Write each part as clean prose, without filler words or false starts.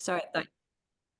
Sorry, All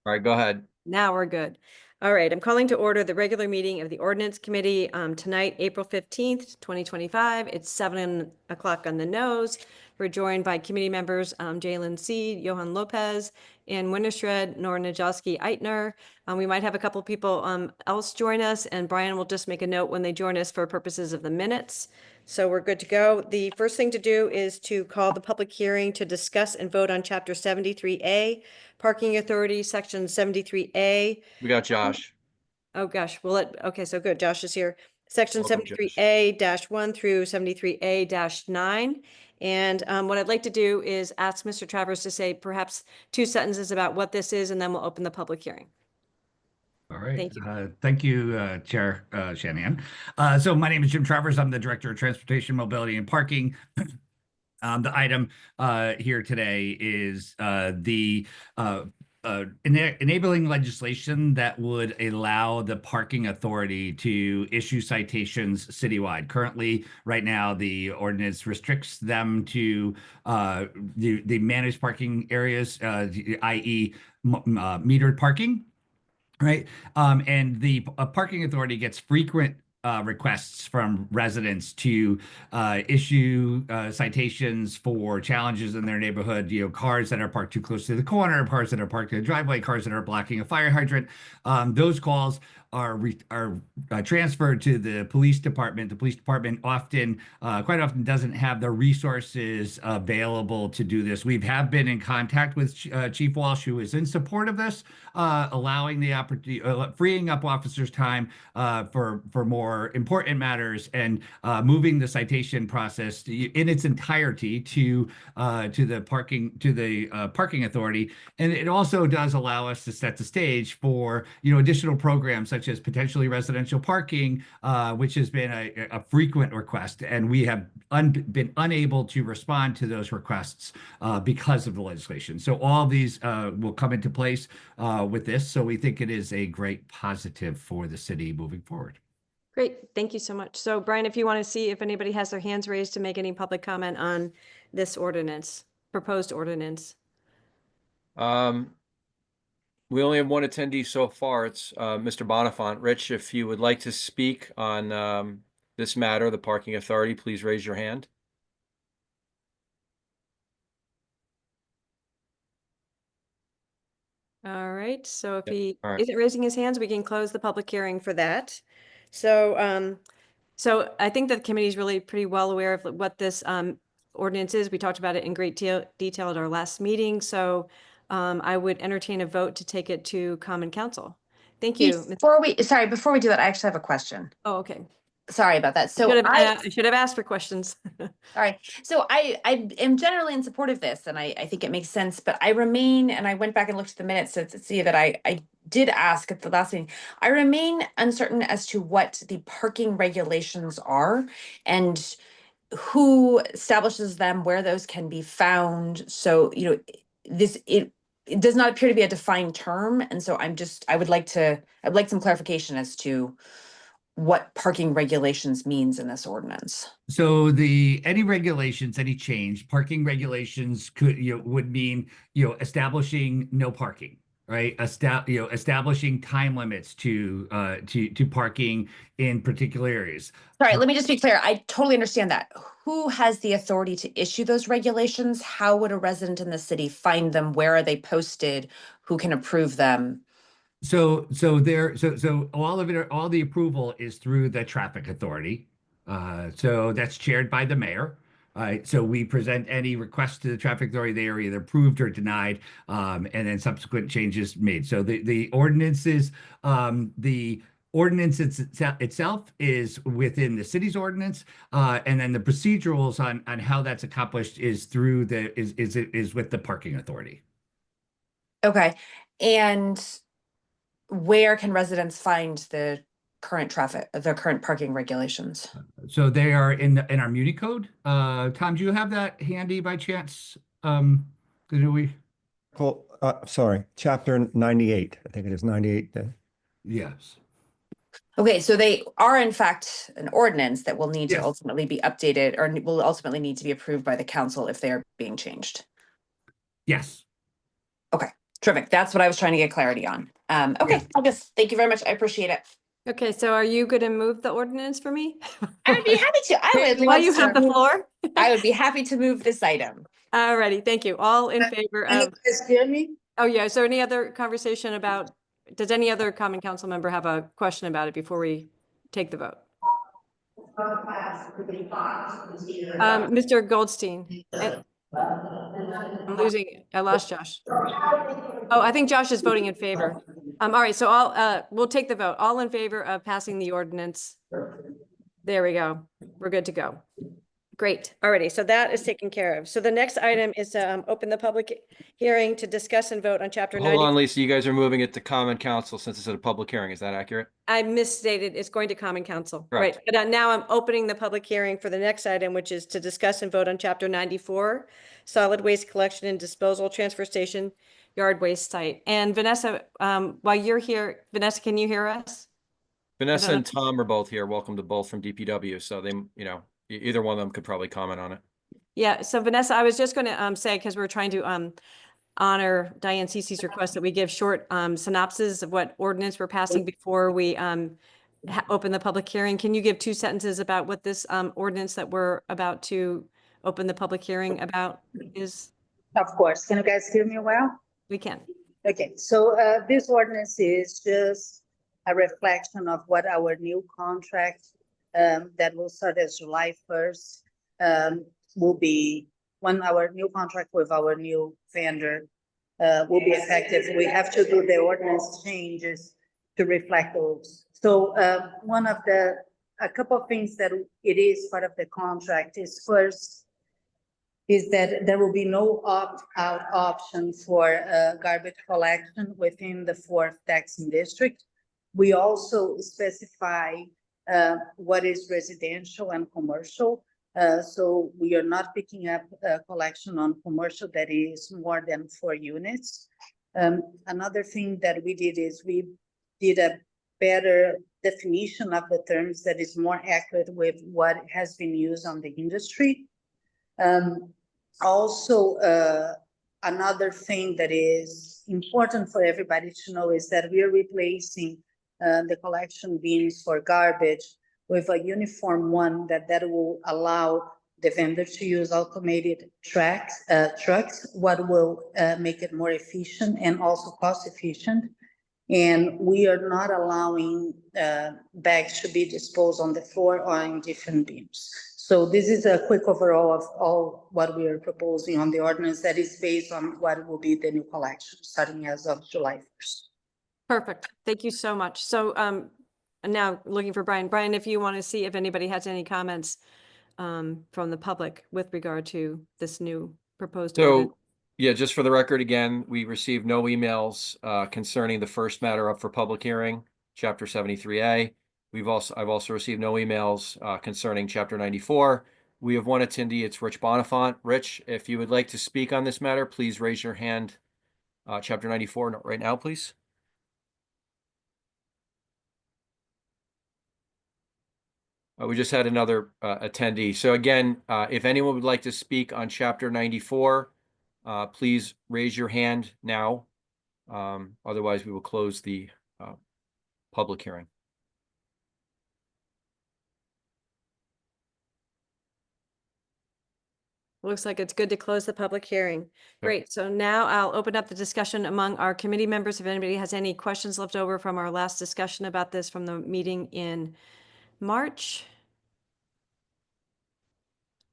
right, go ahead. now we're good. All right, I'm calling to order the regular meeting of the Ordinance Committee tonight, April 15th, 2025. It's 7 o'clock on the nose. We're joined by committee members Jalen C., Johan Lopez, Ann Wintershred, Nora Najowski-Eitner. We might have a couple people else join us, and Brian will just make a note when they join us for purposes of the minutes. So we're good to go. The first thing to do is to call the public hearing to discuss and vote on Chapter 73A, Parking Authority, Section 73A. We got Josh. Oh, gosh. Okay, so good. Josh is here. Section Welcome, Josh. 73A-1 through 73A-9. And what I'd like to do is ask Mr. Travers to say perhaps 2 sentences about what this is, and then we'll open the public hearing. All right. Thank you. Thank you, Chair Shanahan. So my name is Jim Travers. I'm the Director of Transportation, Mobility, and Parking. The item here today is the enabling legislation that would allow the parking authority to issue citations citywide. Currently, right now, the ordinance restricts them to the managed parking areas, i.e. metered parking. Right. And the parking authority gets frequent requests from residents to issue citations for challenges in their neighborhood, cars that are parked too close to the corner, cars that are parked in the driveway, cars that are blocking a fire hydrant. Those calls are transferred to the police department. The police department quite often doesn't have the resources available to do this. We have been in contact with Chief Walsh, who is in support of this, allowing the opportunity, freeing up officers' time for more important matters, and moving the citation process in its entirety to the parking authority. And it also does allow us to set the stage for additional programs such as potentially residential parking, which has been a frequent request, and we have been unable to respond to those requests because of the legislation. So all these will come into place with this. So we think it is a great positive for the city moving forward. Great. Thank you so much. So, Brian, if you want to see if anybody has their hands raised to make any public comment on this proposed ordinance. We only have one attendee so far. It's Mr. Bonifant. Rich, if you would like to speak on this matter, the parking authority, please raise your hand. All right. So if he All right. isn't raising his hands, we can close the public hearing for that. So, so I think that the committee is really pretty well aware of what this ordinance is. We talked about it in great detail at our last meeting. So I would entertain a vote to take it to Common Council. Thank you. Before we do that, I actually have a question. Oh, okay. Sorry about that. So I should have asked for questions. All right. So I am generally in support of this, and I think it makes sense, but I remain, and I went back and looked at the minutes to see that I did ask at the last meeting, I remain uncertain as to what the parking regulations are and who establishes them, where those can be found. So, it does not appear to be a defined term. And so I'd like some clarification as to what parking regulations means in this ordinance. So any regulations, any change, parking regulations would mean, establishing no parking, right? Establishing time limits to parking in particular areas. Sorry, let me just be clear. I totally understand that. Who has the authority to issue those regulations? How would a resident in the city find them? Where are they posted? Who can approve them? So all of it, all the approval is through the traffic authority. So that's chaired by the mayor. So we present any requests to the traffic authority. They are either approved or denied, and then subsequent changes made. So the ordinances, the ordinance itself is within the city's ordinance, and then the procedurals on how that's accomplished is through is with the parking authority. Okay, and where can residents find the current parking regulations? So they are in our Muni code. Tom, do you have that handy by chance? Sorry, chapter 98. I think it is 98 then. Yes. Okay, so they are in fact an ordinance that will need Yes. to ultimately be updated, or will ultimately need to be approved by the council if they are being changed. Yes. Okay, Terrific. That's what I was trying to get clarity on. Okay, thank you very much. I appreciate it. Okay, so are you going to move the ordinance for me? I would be happy to. While you have the floor? I would be happy to move this item. Alrighty, thank you. All in favor Can you of, guys hear me? oh yeah, so any other conversation about, does any other common council member have a question about it before we take the vote? Mr. Goldstein. I lost Josh. Oh, I think Josh is voting in favor. All right, so we'll take the vote. All in favor of passing the ordinance? There we go. We're good to go. Great. Alrighty, so that is taken care of. So the next item is to open the public hearing to discuss and vote on chapter 90. Hold on, Lisa, you guys are moving it to common council since it's at a public hearing. Is that accurate? I misstated. It's going to common council. Correct. Right. But now I'm opening the public hearing for the next item, which is to discuss and vote on chapter 94, solid waste collection and disposal, transfer station, yard waste site. And Vanessa, while you're here, Vanessa, can you hear us? Vanessa and Tom are both here. Welcome to both from DPW. So they, either one of them could probably comment on it. Yeah. So Vanessa, I was just going to say, because we're trying to honor Diane Cece's request that we give short synopses of what ordinance we're passing before we open the public hearing. Can you give 2 sentences about what this ordinance that we're about to open the public hearing about is? Of course. Can you guys hear me well? We can. Okay, so this ordinance is just a reflection of what our new contract that will start as July 1st will be when our new contract with our new vendor will be effective. We have to do the ordinance changes to reflect those. So a couple of things that it is part of the contract is first, is that there will be no opt-out option for garbage collection within the 4th taxing district. We also specify what is residential and commercial. So we are not picking up a collection on commercial that is more than 4 units. Another thing that we did is we did a better definition of the terms that is more accurate with what has been used on the industry. Also, another thing that is important for everybody to know is that we are replacing the collection bins for garbage with a uniform one that will allow the vendor to use automated trucks, what will make it more efficient and also cost efficient. And we are not allowing bags to be disposed on the floor or in different bins. So this is a quick overall of all what we are proposing on the ordinance that is based on what will be the new collection starting as of July 1st. Perfect. Thank you so much. So now looking for Brian. Brian, if you want to see if anybody has any comments from the public with regard to this new proposed ordinance. So, yeah, just for the record, again, we received no emails concerning the first matter up for public hearing, Chapter 73A. I've also received no emails concerning Chapter 94. We have one attendee. It's Rich Bonifant. Rich, if you would like to speak on this matter, please raise your hand. Chapter 94 right now, please. We just had another attendee. So again, if anyone would like to speak on Chapter 94, please raise your hand now. Otherwise, we will close the public hearing. Looks like it's good to close the public hearing. Great. So now I'll open up the discussion among our committee members. If anybody has any questions left over from our last discussion about this from the meeting in March.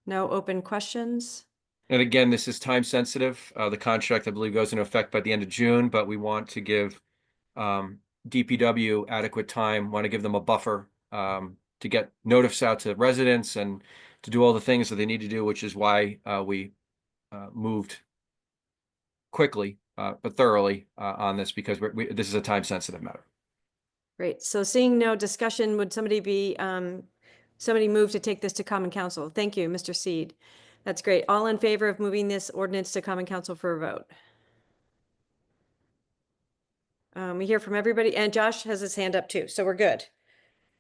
No open questions. And again, this is time sensitive. The contract, I believe, goes into effect by the end of June, but we want to give DPW adequate time, want to give them a buffer to get notice out to residents and to do all the things that they need to do, which is why we moved quickly but thoroughly on this, because this is a time sensitive matter. Great. So seeing no discussion, would somebody move to take this to common council? Thank you, Mr. Seed. That's great. All in favor of moving this ordinance to common council for a vote? We hear from everybody, and Josh has his hand up too, so we're good.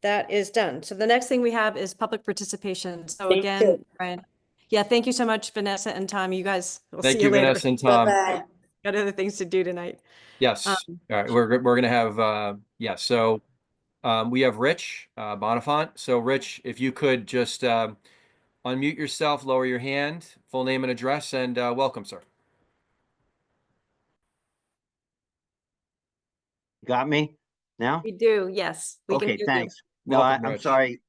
That is done. So the next thing we have is public participation. So Thank again, you. Brian. Yeah, thank you so much, Vanessa and Tom. You guys, we'll Thank see you later. Vanessa and Tom. Bye-bye. got other things to do tonight. Yes. All right. We're gonna have yeah. So we have Rich Bonifant. So Rich, if you could just unmute yourself, lower your hand, full name and address, and welcome, sir. Got me now? We do, yes. We can Okay, hear you. thanks. No, Welcome, I'm Rich. sorry.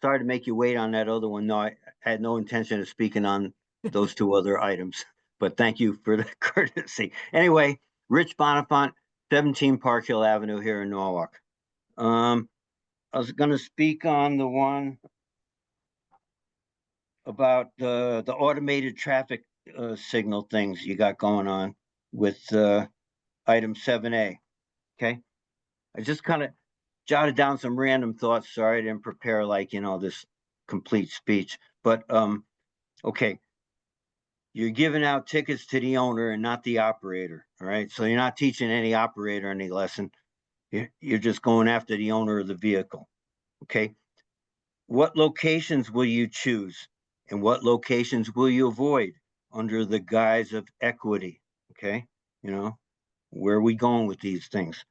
Sorry to make you wait on that other one. No, I had no intention of speaking on those two other items, but thank you for the courtesy. Anyway, Rich Bonifant, 17 Park Hill Avenue here in Norwalk. I was gonna speak on the one about the automated traffic signal things you got going on with item 7A. Okay, I just kind of jotted down some random thoughts. Sorry, I didn't prepare like, this complete speech, but okay. You're giving out tickets to the owner and not the operator. All right. So you're not teaching any operator any lesson. You're just going after the owner of the vehicle. Okay. What locations will you choose and what locations will you avoid under the guise of equity? Okay. Where are we going with these things?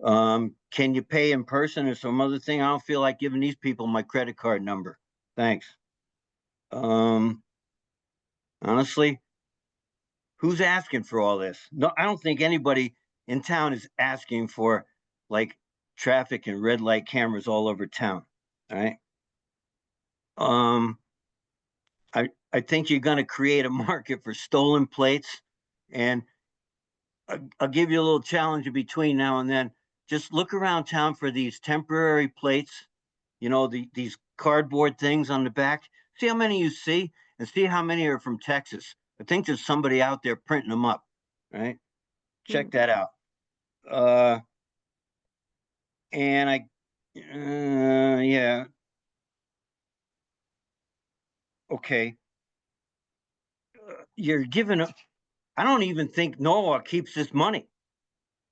Can you pay in person or some other thing? I don't feel like giving these people my credit card number. Thanks. Honestly, who's asking for all this? No, I don't think anybody in town is asking for like traffic and red light cameras all over town. All right. I think you're going to create a market for stolen plates, and I'll give you a little challenge in between now and then. Just look around town for these temporary plates, these cardboard things on the back. See how many you see and see how many are from Texas. I think there's somebody out there printing them up, right? Check that out. And yeah. Okay. You're giving up. I don't even think Norwalk keeps this money.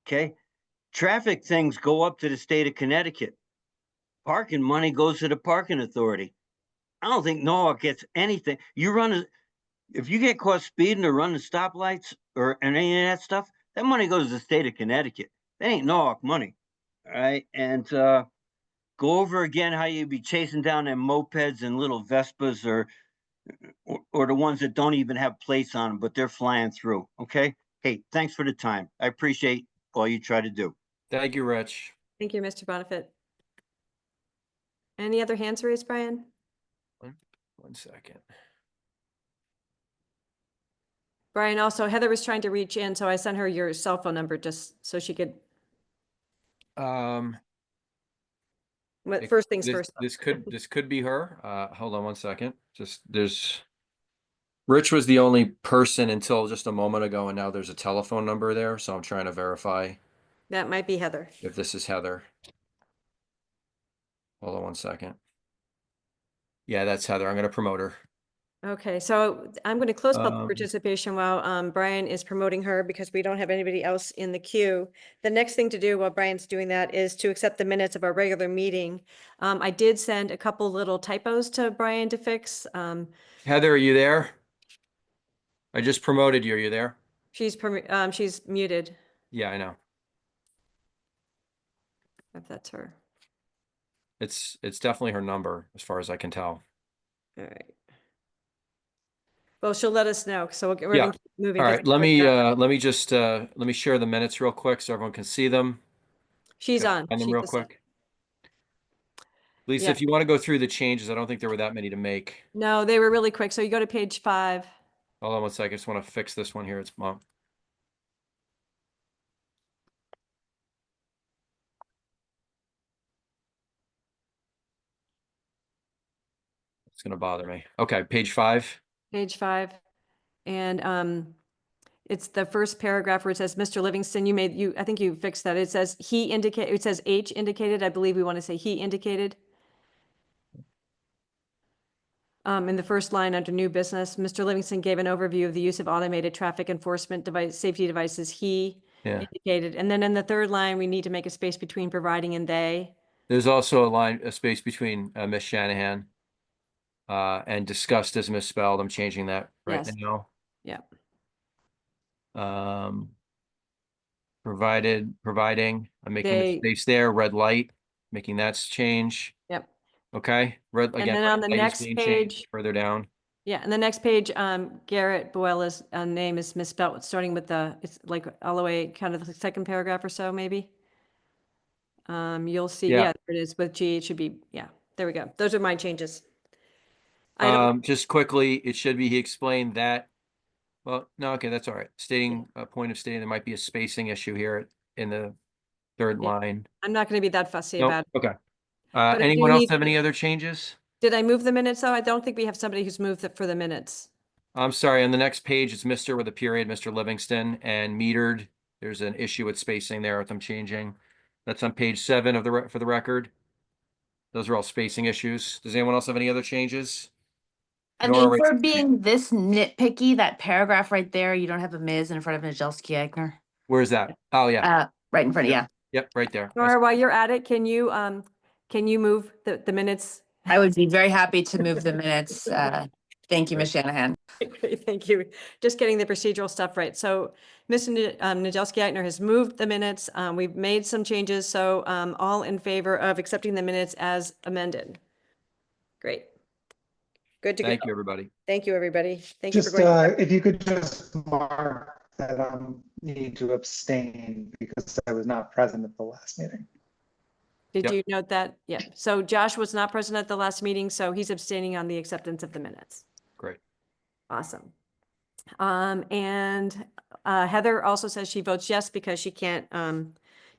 Okay. Traffic things go up to the state of Connecticut. Parking money goes to the parking authority. I don't think Norwalk gets anything. If you get caught speeding or running stoplights or any of that stuff, that money goes to the state of Connecticut. That ain't Norwalk money. All right. And go over again how you'd be chasing down them mopeds and little Vespas or the ones that don't even have plates on them, but they're flying through. Okay. Hey, thanks for the time. I appreciate all you try to do. Thank you, Rich. Thank you, Mr. Bonifant. Any other hands raised, Brian? One second. Brian, also Heather was trying to reach in, so I sent her your cell phone number just so she could, first things first. This could be her. Hold on one second. Rich was the only person until just a moment ago, and now there's a telephone number there, so I'm trying to verify That might be Heather. if this is Heather. Hold on one second. Yeah, that's Heather. I'm going to promote her. Okay, so I'm going to close public Um, participation while Brian is promoting her because we don't have anybody else in the queue. The next thing to do while Brian's doing that is to accept the minutes of our regular meeting. I did send a couple little typos to Brian to fix. Heather, are you there? I just promoted you. Are you there? She's muted, Yeah, I know. if that's her. It's definitely her number as far as I can tell. All right. Well, she'll let us know, so we're Yeah. gonna keep moving. All 'cause right, let me share the minutes real quick so everyone can see them. She's on. Find them She real just- quick. Lisa, Yeah. if you want to go through the changes, I don't think there were that many to make. No, they were really quick. So you go to page 5. Hold on one second. I just want to fix this one here. It's going to bother me. Okay, page 5. Page 5. And it's the first paragraph where it says, Mr. Livingston, I think you fixed that. It says it says H indicated. I believe we want to say he indicated. In the first line under new business, Mr. Livingston gave an overview of the use of automated traffic enforcement safety devices. He indicated. And then in the third line, we need to make a space between providing and they. There's also a space between Miss Shanahan and discussed as misspelled. I'm changing that right Yes. now. Yeah. Providing, I'm making the They- space there, red light, making that change. Yep. Okay, red, again, then red on the light is next being changed page- further down. Yeah, and the next page, Garrett Boella's name is misspelled, starting with it's like all the way, kind of the second paragraph or so, maybe. You'll see, Yeah. yeah, there it is with G, it should be, yeah, there we go. Those are my changes. Item- Just quickly, it should be, he explained that. Well, no, okay, that's all right. Stating, a point of stating there might be a spacing issue here in the third Yeah. line. I'm not gonna be that fussy Nope, about it. okay. I do Anyone else need- have any other changes? Did I move the minutes, though? I don't think we have somebody who's moved it for the minutes. I'm sorry, on the next page, it's Mr. with a period, Mr. Livingston, and metered. There's an issue with spacing there with them changing. That's on page 7 of for the record. Those are all spacing issues. Does anyone else have any other changes? I Nora mean, raised for her being this nitpicky, that paragraph right there, you don't have a Ms. in front of Najelski Eichner. Where's that? Oh, yeah. Right in front of, Yep. yeah. Yep, right there. I Nora, while you're at it, can you move the minutes? I would be very happy to move the minutes. Thank you, Ms. Shanahan. Great, thank you. Just getting the procedural stuff right. So Mr. Najelski Eitner has moved the minutes. We've made some changes, so all in favor of accepting the minutes as amended. Great. Good to go. Thank you, everybody. Thank you, everybody. Thank you for Just, going. if you could just mark that I need to abstain because I was not present at the last meeting. Did Yep. you note that? Yeah. So Josh was not present at the last meeting, so he's abstaining on the acceptance of the minutes. Great. Awesome. And Heather also says she votes yes because she can't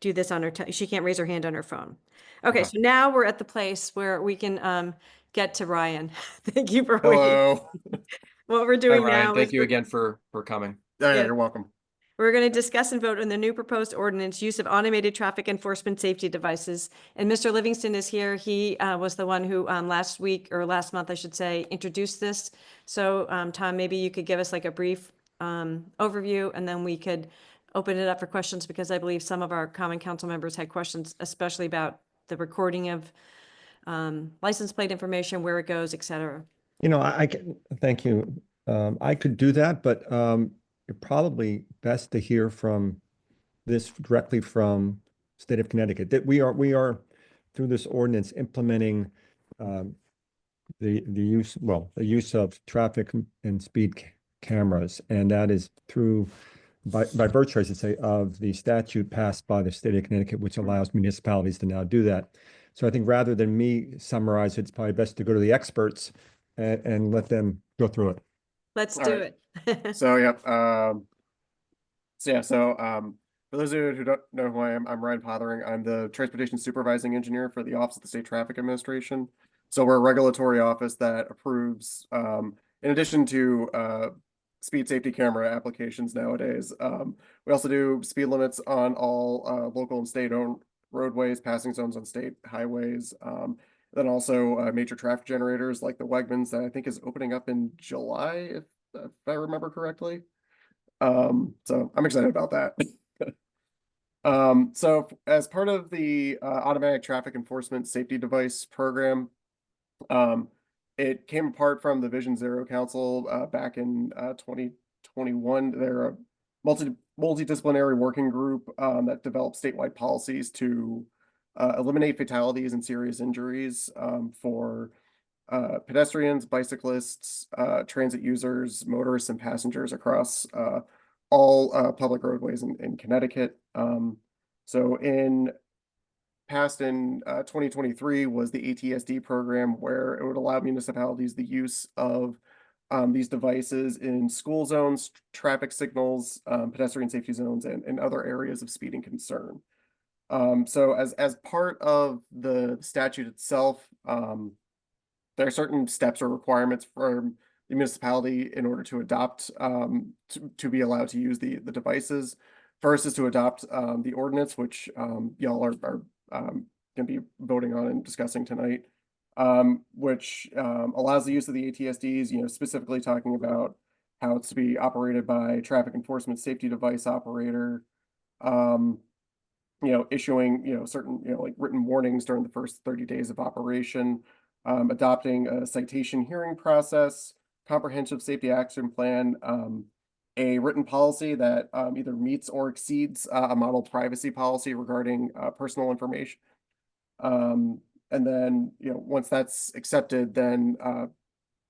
do this on her, she can't raise her hand on her phone. Okay, Okay. so now we're at the place where we can get to Ryan. Thank you for waiting. Hello. What we're Hi, doing Ryan. now Thank is you again for coming. Yeah, Yeah. you're welcome. we're going to discuss and vote on the new proposed ordinance, use of automated traffic enforcement safety devices. And Mr. Livingston is here. He was the one who last week, or last month, I should say, introduced this. So Tom, maybe you could give us like a brief overview, and then we could open it up for questions, because I believe some of our common council members had questions, especially about the recording of license plate information, where it goes, et cetera. You know, I can, thank you. I could do that, but you're probably best to hear from this directly from state of Connecticut. That we are through this ordinance implementing the use of traffic and speed cameras, and that is through by virtue, I should say, of the statute passed by the state of Connecticut, which allows municipalities to now do that. So I think rather than me summarize, it's probably best to go to the experts and let them go through it. Let's All do right. it. So, yep. For those of you who don't know who I am, I'm Ryan Pothering. I'm the Transportation Supervising Engineer for the Office of the State Traffic Administration. So we're a regulatory office that approves, in addition to speed safety camera applications nowadays, we also do speed limits on all local and state-owned roadways, passing zones on state highways, then also major traffic generators like the Wegmans that I think is opening up in July, if I remember correctly. So I'm excited about that. So as part of the automatic traffic enforcement safety device program, it came apart from the Vision Zero Council back in 2021. They're a multidisciplinary working group that developed statewide policies to eliminate fatalities and serious injuries for pedestrians, bicyclists, transit users, motorists, and passengers across all public roadways in Connecticut. So passed in 2023 was the ATSD program, where it would allow municipalities the use of these devices in school zones, traffic signals, pedestrian safety zones, and other areas of speeding concern. So as part of the statute itself, there are certain steps or requirements for the municipality in order to adopt, to be allowed to use the devices. First is to adopt the ordinance, which y'all are going to be voting on and discussing tonight, which allows the use of the ATSDs, specifically talking about how it's to be operated by traffic enforcement safety device operator, issuing, certain, like written warnings during the first 30 days of operation, adopting a citation hearing process, comprehensive safety action plan, a written policy that either meets or exceeds a model privacy policy regarding personal information. And then, once that's accepted, then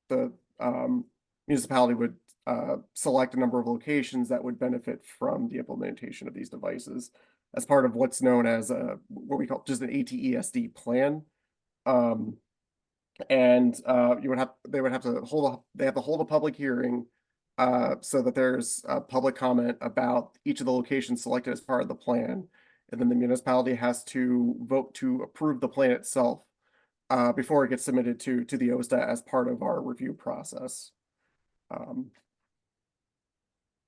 the municipality would select a number of locations that would benefit from the implementation of these devices as part of what's known as what we call just an ATESD plan. And they have to hold a public hearing so that there's a public comment about each of the locations selected as part of the plan. And then the municipality has to vote to approve the plan itself before it gets submitted to the OSTA as part of our review process.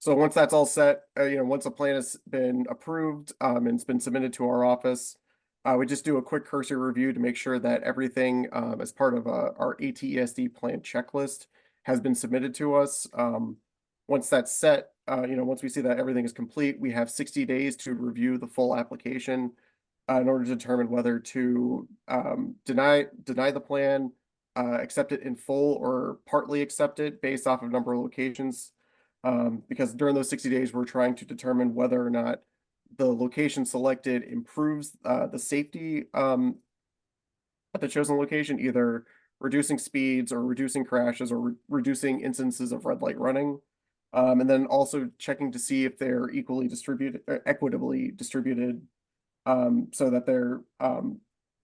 So once that's all set, once a plan has been approved and it's been submitted to our office, we just do a quick cursory review to make sure that everything as part of our ATESD plan checklist has been submitted to us. Once that's set, once we see that everything is complete, we have 60 days to review the full application in order to determine whether to deny the plan, accept it in full or partly accept it based off of number of locations. Because during those 60 days, we're trying to determine whether or not the location selected improves the safety at the chosen location, either reducing speeds or reducing crashes or reducing instances of red light running. And then also checking to see if they're equitably distributed, so that the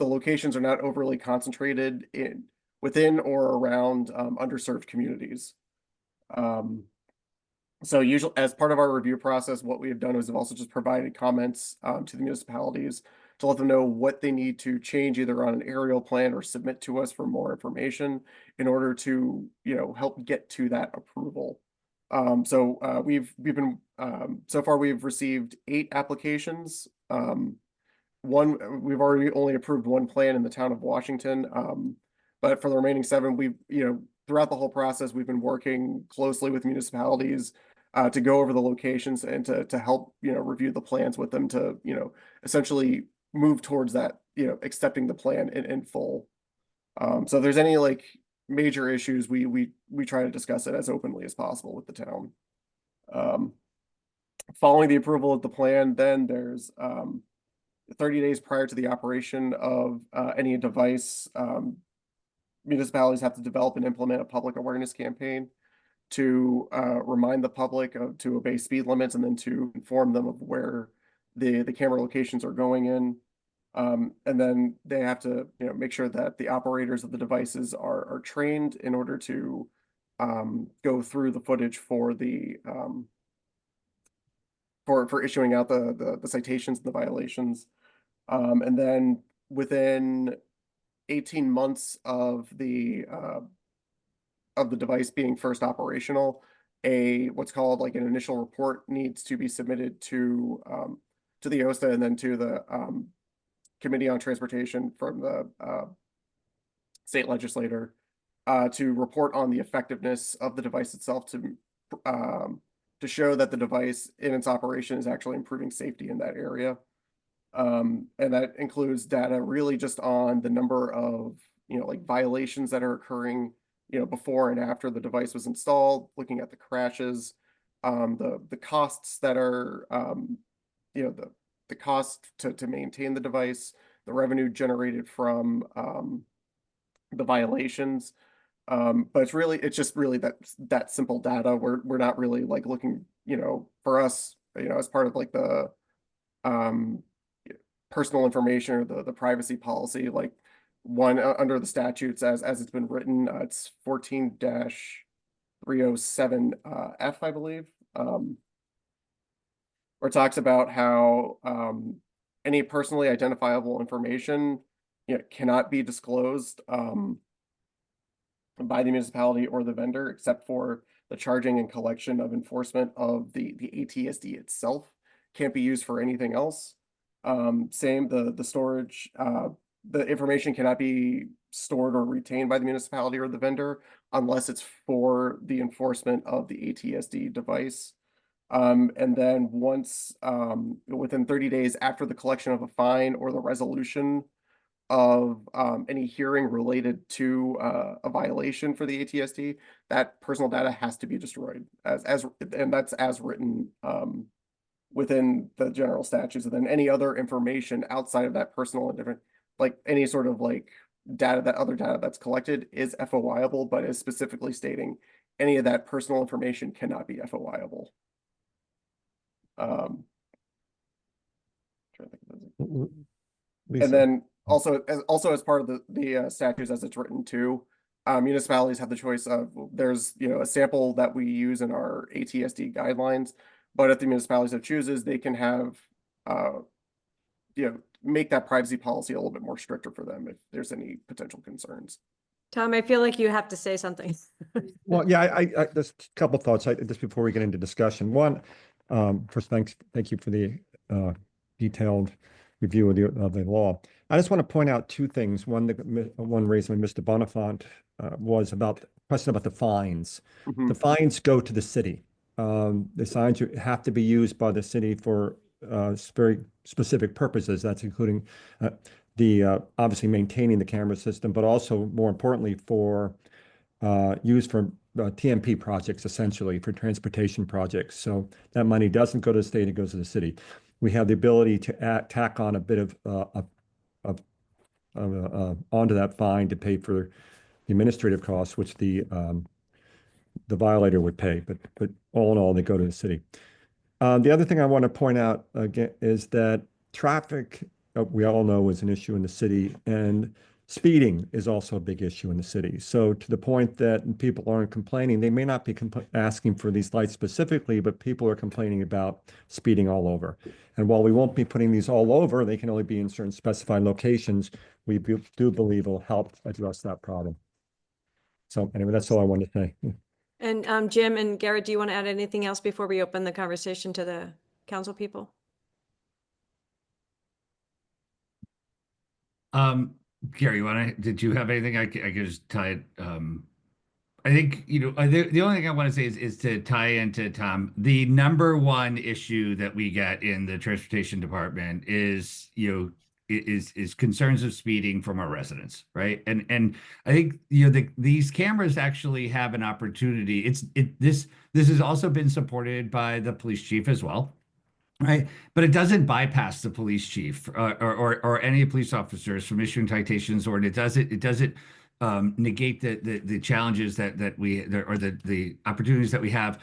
locations are not overly concentrated within or around underserved communities. So usually, as part of our review process, what we have done is we've also just provided comments to the municipalities to let them know what they need to change either on an aerial plan or submit to us for more information in order to, help get to that approval. So we've been so far we've received 8 applications. We've already only approved 1 plan in the town of Washington. But for the remaining 7, we've, throughout the whole process, we've been working closely with municipalities to go over the locations and to help, review the plans with them to, essentially move towards that, accepting the plan in full. So if there's any like major issues, we try to discuss it as openly as possible with the town. Following the approval of the plan, then there's 30 days prior to the operation of any device, municipalities have to develop and implement a public awareness campaign to remind the public to obey speed limits and then to inform them of where the camera locations are going in. And then they have to make sure that the operators of the devices are trained in order to go through the footage for the for issuing out the citations and the violations. And then within 18 months of the device being first operational, what's called like an initial report needs to be submitted to the OSTA and then to the Committee on Transportation from the state legislator to report on the effectiveness of the device itself to show that the device in its operation is actually improving safety in that area. And that includes data really just on the number of, like violations that are occurring, before and after the device was installed, looking at the crashes, the costs that are, the cost to maintain the device, the revenue generated from the violations. But it's just really that simple data. We're not really like looking, for us, as part of like the personal information or the privacy policy, like one under the statutes as it's been written, it's 14-307 F, I believe, where it talks about how any personally identifiable information cannot be disclosed by the municipality or the vendor except for the charging and collection of enforcement of the ATSD itself. Can't be used for anything else. Same, the storage, the information cannot be stored or retained by the municipality or the vendor unless it's for the enforcement of the ATSD device. And then once within 30 days after the collection of a fine or the resolution of any hearing related to a violation for the ATST, that personal data has to be destroyed and that's as written within the general statutes. And then any other information outside of that personal and different, like any sort of like other data that's collected is FOIable, but is specifically stating any of that personal information cannot be FOIable. Trying to think of those. Lisa. And then also as part of the statutes as it's written too, municipalities have the choice of, there's, you know, a sample that we use in our ATSD guidelines, but if the municipality so chooses, they can have, you know, make that privacy policy a little bit more stricter for them if there's any potential concerns. Tom, I feel like you have to say something. Well, yeah, I there's a couple thoughts just before we get into discussion. One, first, thank you for the detailed review of the law. I just want to point out two things. One raised by Mr. Bonifant was about the question about the fines. Mhm. The fines go to the city. The signs have to be used by the city for very specific purposes. That's including obviously maintaining the camera system, but also more importantly for use for TMP projects, essentially for transportation projects. So that money doesn't go to the state; it goes to the city. We have the ability to tack on a bit of onto that fine to pay for the administrative costs, which the violator would pay. But all in all, they go to the city. The other thing I want to point out again is that traffic, we all know, is an issue in the city, and speeding is also a big issue in the city. So to the point that people aren't complaining, they may not be asking for these lights specifically, but people are complaining about speeding all over. And while we won't be putting these all over, they can only be in certain specified locations. We do believe will help address that problem. So anyway, that's all I wanted to say. And Jim and Garrett, do you want to add anything else before we open the conversation to the council people? Gary, did you have anything? I could just tie it. I think, you know, the only thing I want to say is to tie into Tom, the number one issue that we get in the transportation department is, you know, is concerns of speeding from our residents, right? And I think, you know, these cameras actually have an opportunity. This has also been supported by the police chief as well. Right, but it doesn't bypass the police chief or any police officers from issuing citations, or it doesn't negate the challenges that we or the opportunities that we have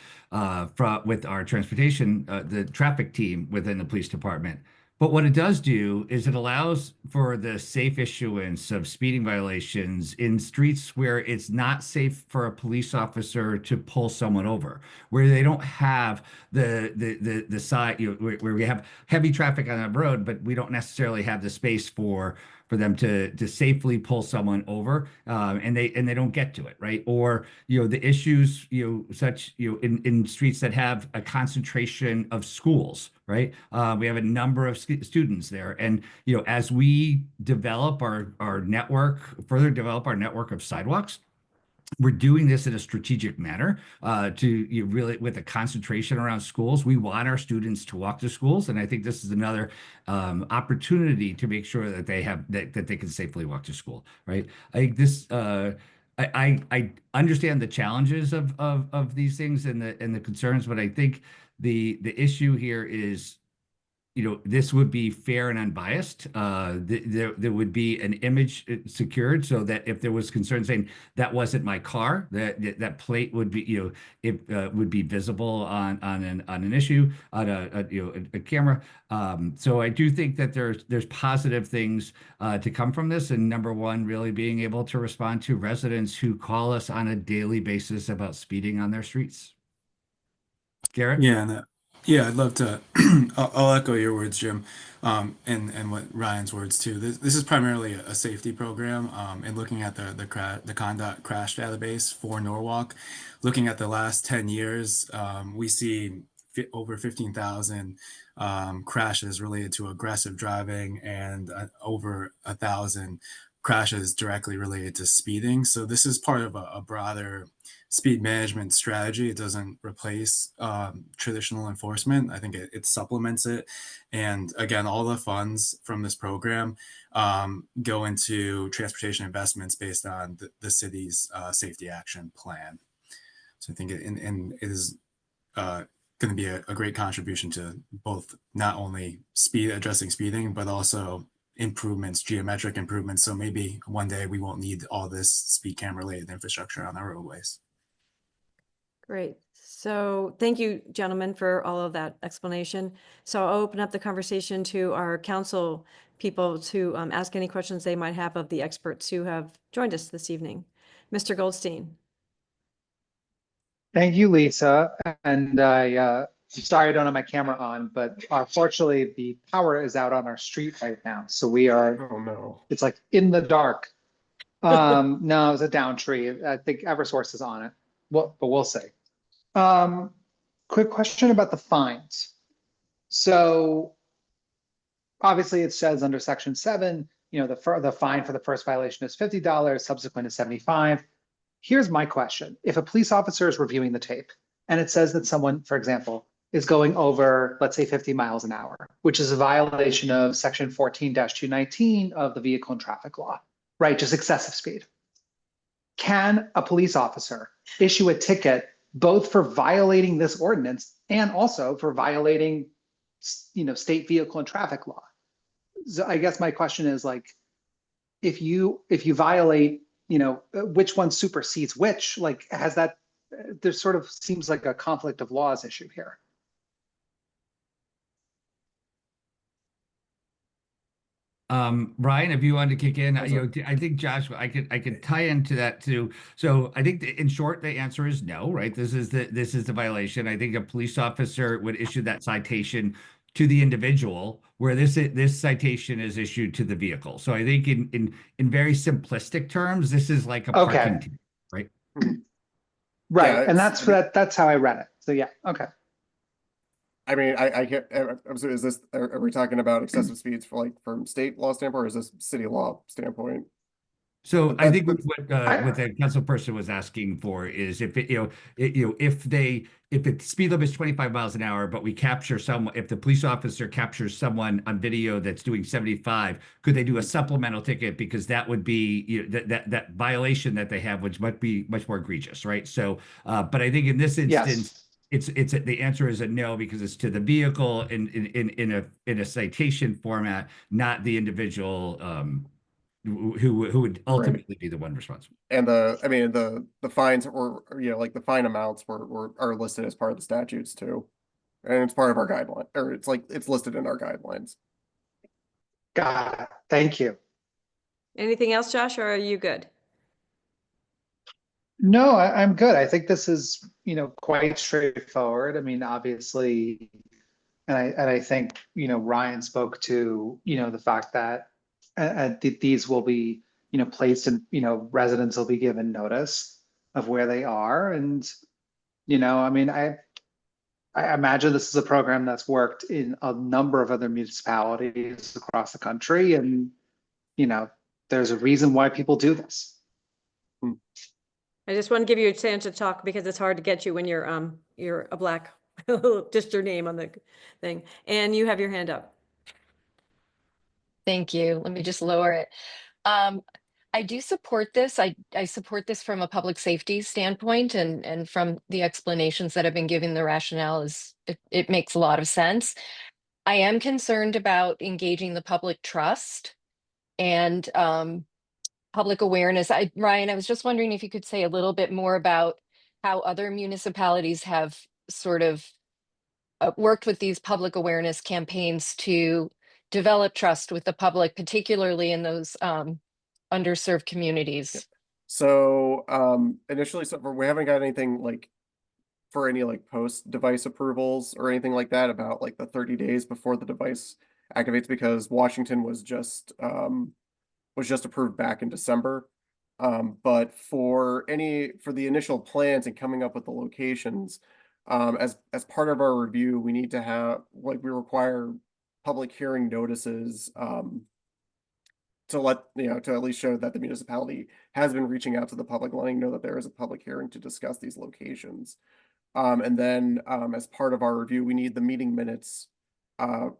with our transportation, the traffic team within the police department. But what it does do is it allows for the safe issuance of speeding violations in streets where it's not safe for a police officer to pull someone over, where they don't have the side, you know, where we have heavy traffic on the road, but we don't necessarily have the space for them to safely pull someone over, and they don't get to it, right? Or, you know, the issues, you know, such, you know, in streets that have a concentration of schools, right? We have a number of students there, and, you know, as we develop our network, further develop our network of sidewalks, we're doing this in a strategic manner to really with a concentration around schools. We want our students to walk to schools, and I think this is another opportunity to make sure that they have that they can safely walk to school. Right? I think this. I understand the challenges of these things and the concerns, but I think the issue here is, you know, this would be fair and unbiased. There would be an image secured so that if there was concern saying that wasn't my car, that plate would be, you know, it would be visible on an issue on a camera. So I do think that there's positive things to come from this, and number one, really being able to respond to residents who call us on a daily basis about speeding on their streets. Garrett? Yeah, I'd love to. I'll echo your words, Jim, and what Ryan's words too. This is primarily a safety program, and looking at the conduct crash database for Norwalk, looking at the last 10 years, we see over 15,000 crashes related to aggressive driving and over 1,000 crashes directly related to speeding. So this is part of a broader speed management strategy. It doesn't replace traditional enforcement. I think it supplements it. And again, all the funds from this program go into transportation investments based on the city's safety action plan. So I think it is going to be a great contribution to both not only addressing speeding, but also improvements, geometric improvements. So maybe one day we won't need all this speed camera related infrastructure on our roadways. Great. So thank you, gentlemen, for all of that explanation. So I'll open up the conversation to our council people to ask any questions they might have of the experts who have joined us this evening. Mr. Goldstein. Thank you, Lisa. And I'm sorry I don't have my camera on, but unfortunately the power is out on our street right now. So we are, Oh, no. it's like in the dark. No, it was a down tree. I think Eversource is on it. Well, but we'll see. Quick question about the fines. So obviously it says under section 7, you know, the fine for the first violation is $50, subsequent is 75. Here's my question. If a police officer is reviewing the tape and it says that someone, for example, is going over, let's say 50 miles an hour, which is a violation of section 14-219 of the vehicle and traffic law, right? Just excessive speed. Can a police officer issue a ticket both for violating this ordinance and also for violating, you know, state vehicle and traffic law? So I guess my question is, like, if you violate, you know, which one supersedes which? Like, has that, there sort of seems like a conflict of laws issue here. Ryan, if you wanted to kick in, As you know, I think Josh, I could tie into that too. So I think in short, the answer is no, right? This is the violation. I think a police officer would issue that citation to the individual, where this citation is issued to the vehicle. So I think in very simplistic terms, this is like a parking ticket, right? Right, Yeah, and it's- that's how I read it. So yeah, okay. I mean, I can't, so is this, are we talking about excessive speeds for like from state law standpoint, or is this city law standpoint? So I That- think that's- what the council person was asking for is if it, if the speed limit is 25 miles an hour, but we capture someone, if the police officer captures someone on video that's doing 75, could they do a supplemental ticket, because that would be, you know, that violation that they have, which might be much more egregious, right? So, but I think in this instance, Yes. the answer is a no, because it's to the vehicle in a citation format, not the individual who would ultimately be the one responsible. And I mean, the fines or, you know, like the fine amounts are listed as part of the statutes too. And it's part of our guideline, or it's like, it's listed in our guidelines. Got it. Thank you. Anything else, Josh, or are you good? No, I'm good. I think this is, you know, quite straightforward. I mean, obviously, and I think, you know, Ryan spoke to, you know, the fact that these will be, you know, placed in, you know, residents will be given notice of where they are. And, you know, I mean, I imagine this is a program that's worked in a number of other municipalities across the country. And, you know, there's a reason why people do this. I just want to give you a chance to talk because it's hard to get you when you're a black, just your name on the thing. And you have your hand up. Thank you. Let me just lower it. I do support this. I support this from a public safety standpoint, and from the explanations that have been given, the rationale is it makes a lot of sense. I am concerned about engaging the public trust and public awareness. Ryan, I was just wondering if you could say a little bit more about how other municipalities have sort of worked with these public awareness campaigns to develop trust with the public, particularly in those underserved communities. So, initially, so we haven't got anything like for any like post device approvals or anything like that about like the 30 days before the device activates, because Washington was just approved back in December. But for the initial plans and coming up with the locations, as part of our review, we need to have, like, we require public hearing notices to let, to at least show that the municipality has been reaching out to the public, letting know that there is a public hearing to discuss these locations. And then as part of our review, we need the meeting minutes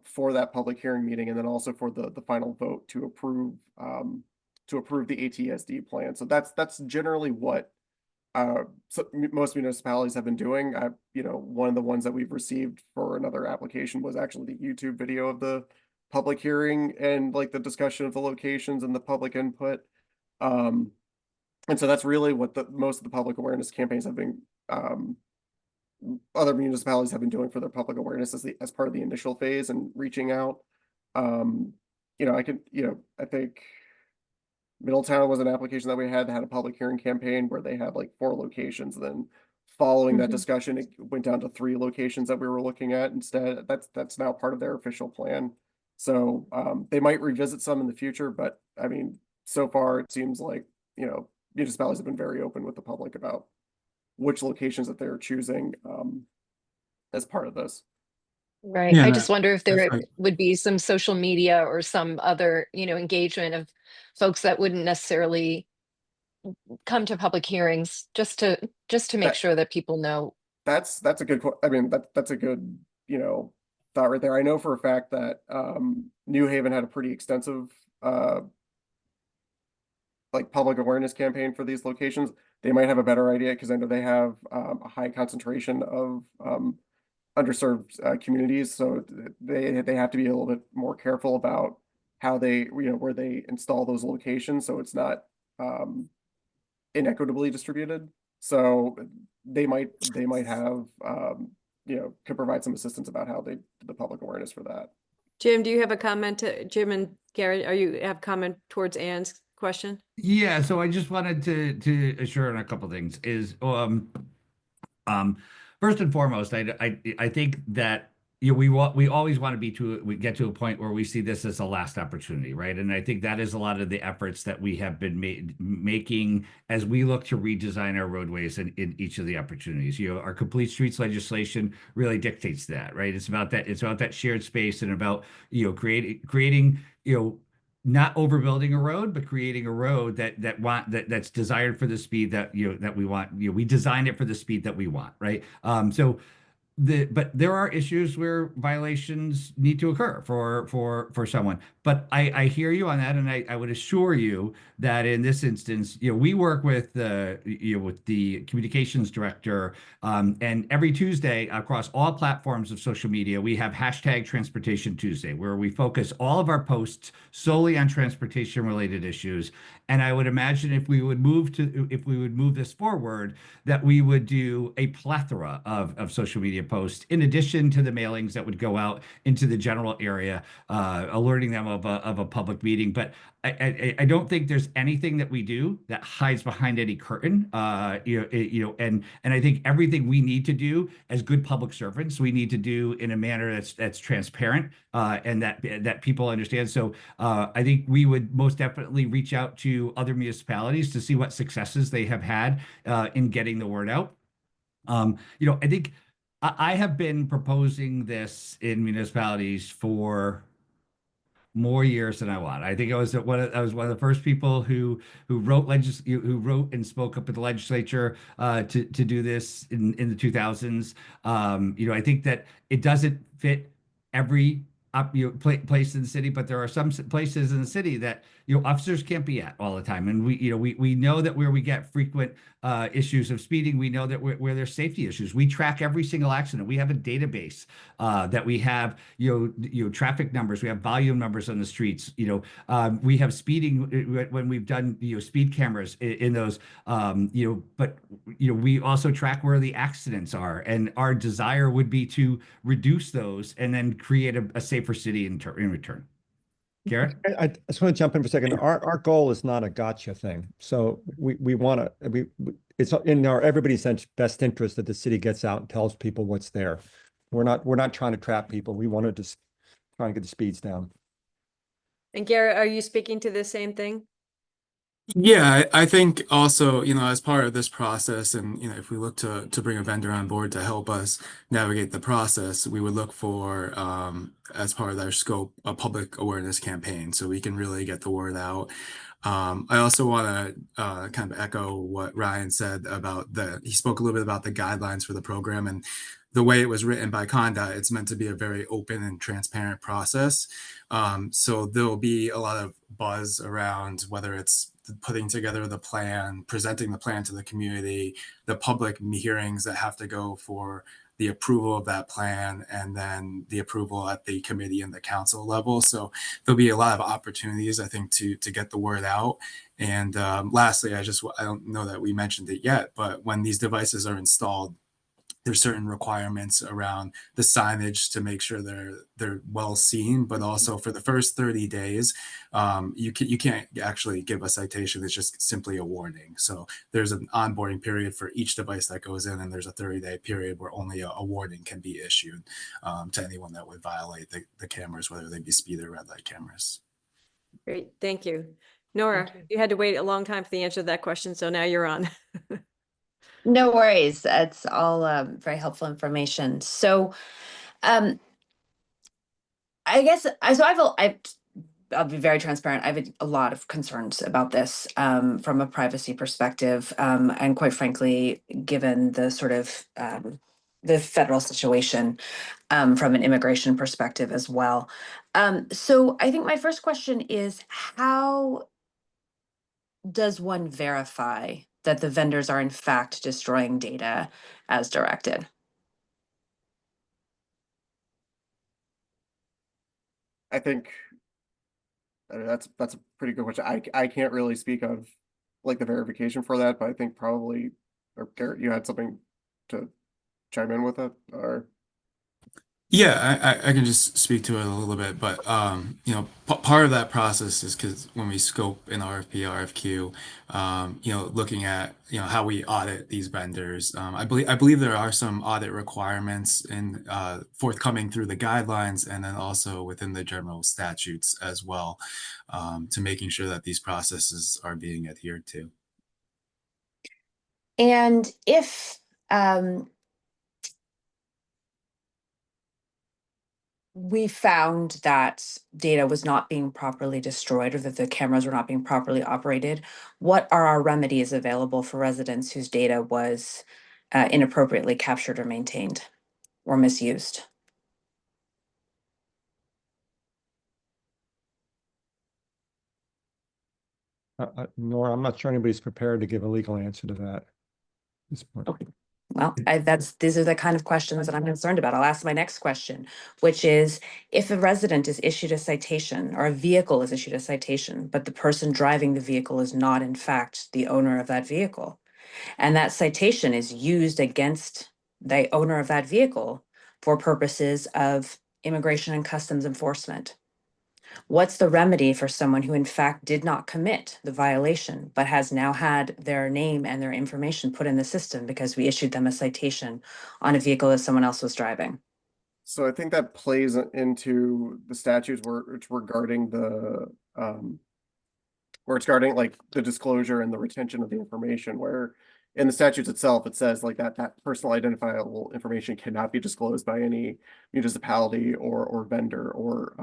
for that public hearing meeting, and then also for the final vote to approve the ATSD plan. So that's generally what most municipalities have been doing. One of the ones that we've received for another application was actually the YouTube video of the public hearing and like the discussion of the locations and the public input. And so that's really what most of the public awareness campaigns have been, other municipalities have been doing for their public awareness as part of the initial phase and reaching out. I think Middletown was an application that we had a public hearing campaign where they had like 4 locations. And then following that discussion, it went down to 3 locations that we were looking at instead. That's now part of their official plan. So they might revisit some in the future, but I mean, so far it seems like, municipalities have been very open with the public about which locations that they're choosing as part of this. Right. Yeah, I just wonder if there right. would be some social media or some other, engagement of folks that wouldn't necessarily come to public hearings just to make That- sure that people know. That's a good, I mean, that's a good, thought right there. I know for a fact that New Haven had a pretty extensive like public awareness campaign for these locations. They might have a better idea because I know they have a high concentration of underserved communities, so they have to be a little bit more careful about how they, where they install those locations, so it's not inequitably distributed. So they might have could provide some assistance about how they do the public awareness for that. Jim, do you have a comment Jim and Gary, have comment towards Ann's question? Yeah, so I just wanted to assure on a couple things is first and foremost, I think that we always want to we get to a point where we see this as a last opportunity, right? And I think that is a lot of the efforts that we have been making as we look to redesign our roadways in each of the opportunities. Our complete streets legislation really dictates that, right? It's about that shared space and about creating not overbuilding a road, but creating a road that's desired for the speed that that we want. We design it for the speed that we want, right? But there are issues where violations need to occur for someone. But I hear you on that, and I would assure you that in this instance, we work with with the communications director, and every Tuesday across all platforms of social media, we have #Transportation Tuesday, where we focus all of our posts solely on transportation related issues. And I would imagine if we would move this forward, that we would do a plethora of social media posts in addition to the mailings that would go out into the general area, alerting them of a public meeting. But I don't think there's anything that we do that hides behind any curtain. And I think everything we need to do as good public servants, we need to do in a manner that's transparent, and that people understand. So I think we would most definitely reach out to other municipalities to see what successes they have had in getting the word out. I think I have been proposing this in municipalities for more years than I want. I think I was one of the first people who wrote and spoke up at the legislature to do this in the 2000s. I think that it doesn't fit every place in the city, but there are some places in the city that officers can't be at all the time, and we know that where we get frequent issues of speeding, we know that where there's safety issues, we track every single accident. We have a database that we have traffic numbers, we have volume numbers on the streets. We have speeding when we've done speed cameras in those. But we also track where the accidents are, and our desire would be to reduce those and then create a safer city in return. Garrett? I just want to jump in for a second. Our goal is not a gotcha thing. So we want to, it's in everybody's best interest that the city gets out and tells people what's there. We're not trying to trap people. We want to just try and get the speeds down. And Garrett, are you speaking to the same thing? Yeah, I think also, as part of this process, and if we look to bring a vendor on board to help us navigate the process, we would look for, as part of their scope, a public awareness campaign so we can really get the word out. I also want to kind of echo what Ryan said about he spoke a little bit about the guidelines for the program, and the way it was written by Conda, it's meant to be a very open and transparent process. So there'll be a lot of buzz around whether it's putting together the plan, presenting the plan to the community, the public hearings that have to go for the approval of that plan, and then the approval at the committee and the council level. So there'll be a lot of opportunities, I think, to get the word out. And lastly, I don't know that we mentioned it yet, but when these devices are installed, there's certain requirements around the signage to make sure they're well seen, but also for the first 30 days, you can't actually give a citation. It's just simply a warning. So there's an onboarding period for each device that goes in, and there's a 30-day period where only a warning can be issued to anyone that would violate the cameras, whether they be speed or red light cameras. Great, thank you. Nora, you had to wait a long time for the answer to that question, so now you're on. No worries. It's all very helpful information. So, I guess I'll be very transparent. I have a lot of concerns about this from a privacy perspective, and quite frankly, given the sort of the federal situation from an immigration perspective as well. So, I think my first question is, how does one verify that the vendors are in fact destroying data as directed? I think that's a pretty good question. I can't really speak of like the verification for that, but I think probably, or Garrett, you had something to chime in with it, or Yeah, I can just speak to it a little bit, but part of that process is because when we scope an RFP, RFQ, looking at how we audit these vendors, I believe there are some audit requirements in forthcoming through the guidelines, and then also within the general statutes as well, to making sure that these processes are being adhered to. And if we found that data was not being properly destroyed or that the cameras were not being properly operated, what are our remedies available for residents whose data was inappropriately captured or maintained or misused? Nora, I'm not sure anybody's prepared to give a legal answer to that at this point. Okay. Well, these are the kind of questions that I'm concerned about. I'll ask my next question, which is, if a resident is issued a citation or a vehicle is issued a citation, but the person driving the vehicle is not in fact the owner of that vehicle, and that citation is used against the owner of that vehicle for purposes of immigration and customs enforcement, what's the remedy for someone who in fact did not commit the violation, but has now had their name and their information put in the system because we issued them a citation on a vehicle that someone else was driving? so I think that plays into the statutes where it's regarding where it's regarding like the disclosure and the retention of the information, where in the statutes itself, it says like that personal identifiable information cannot be disclosed by any municipality or vendor or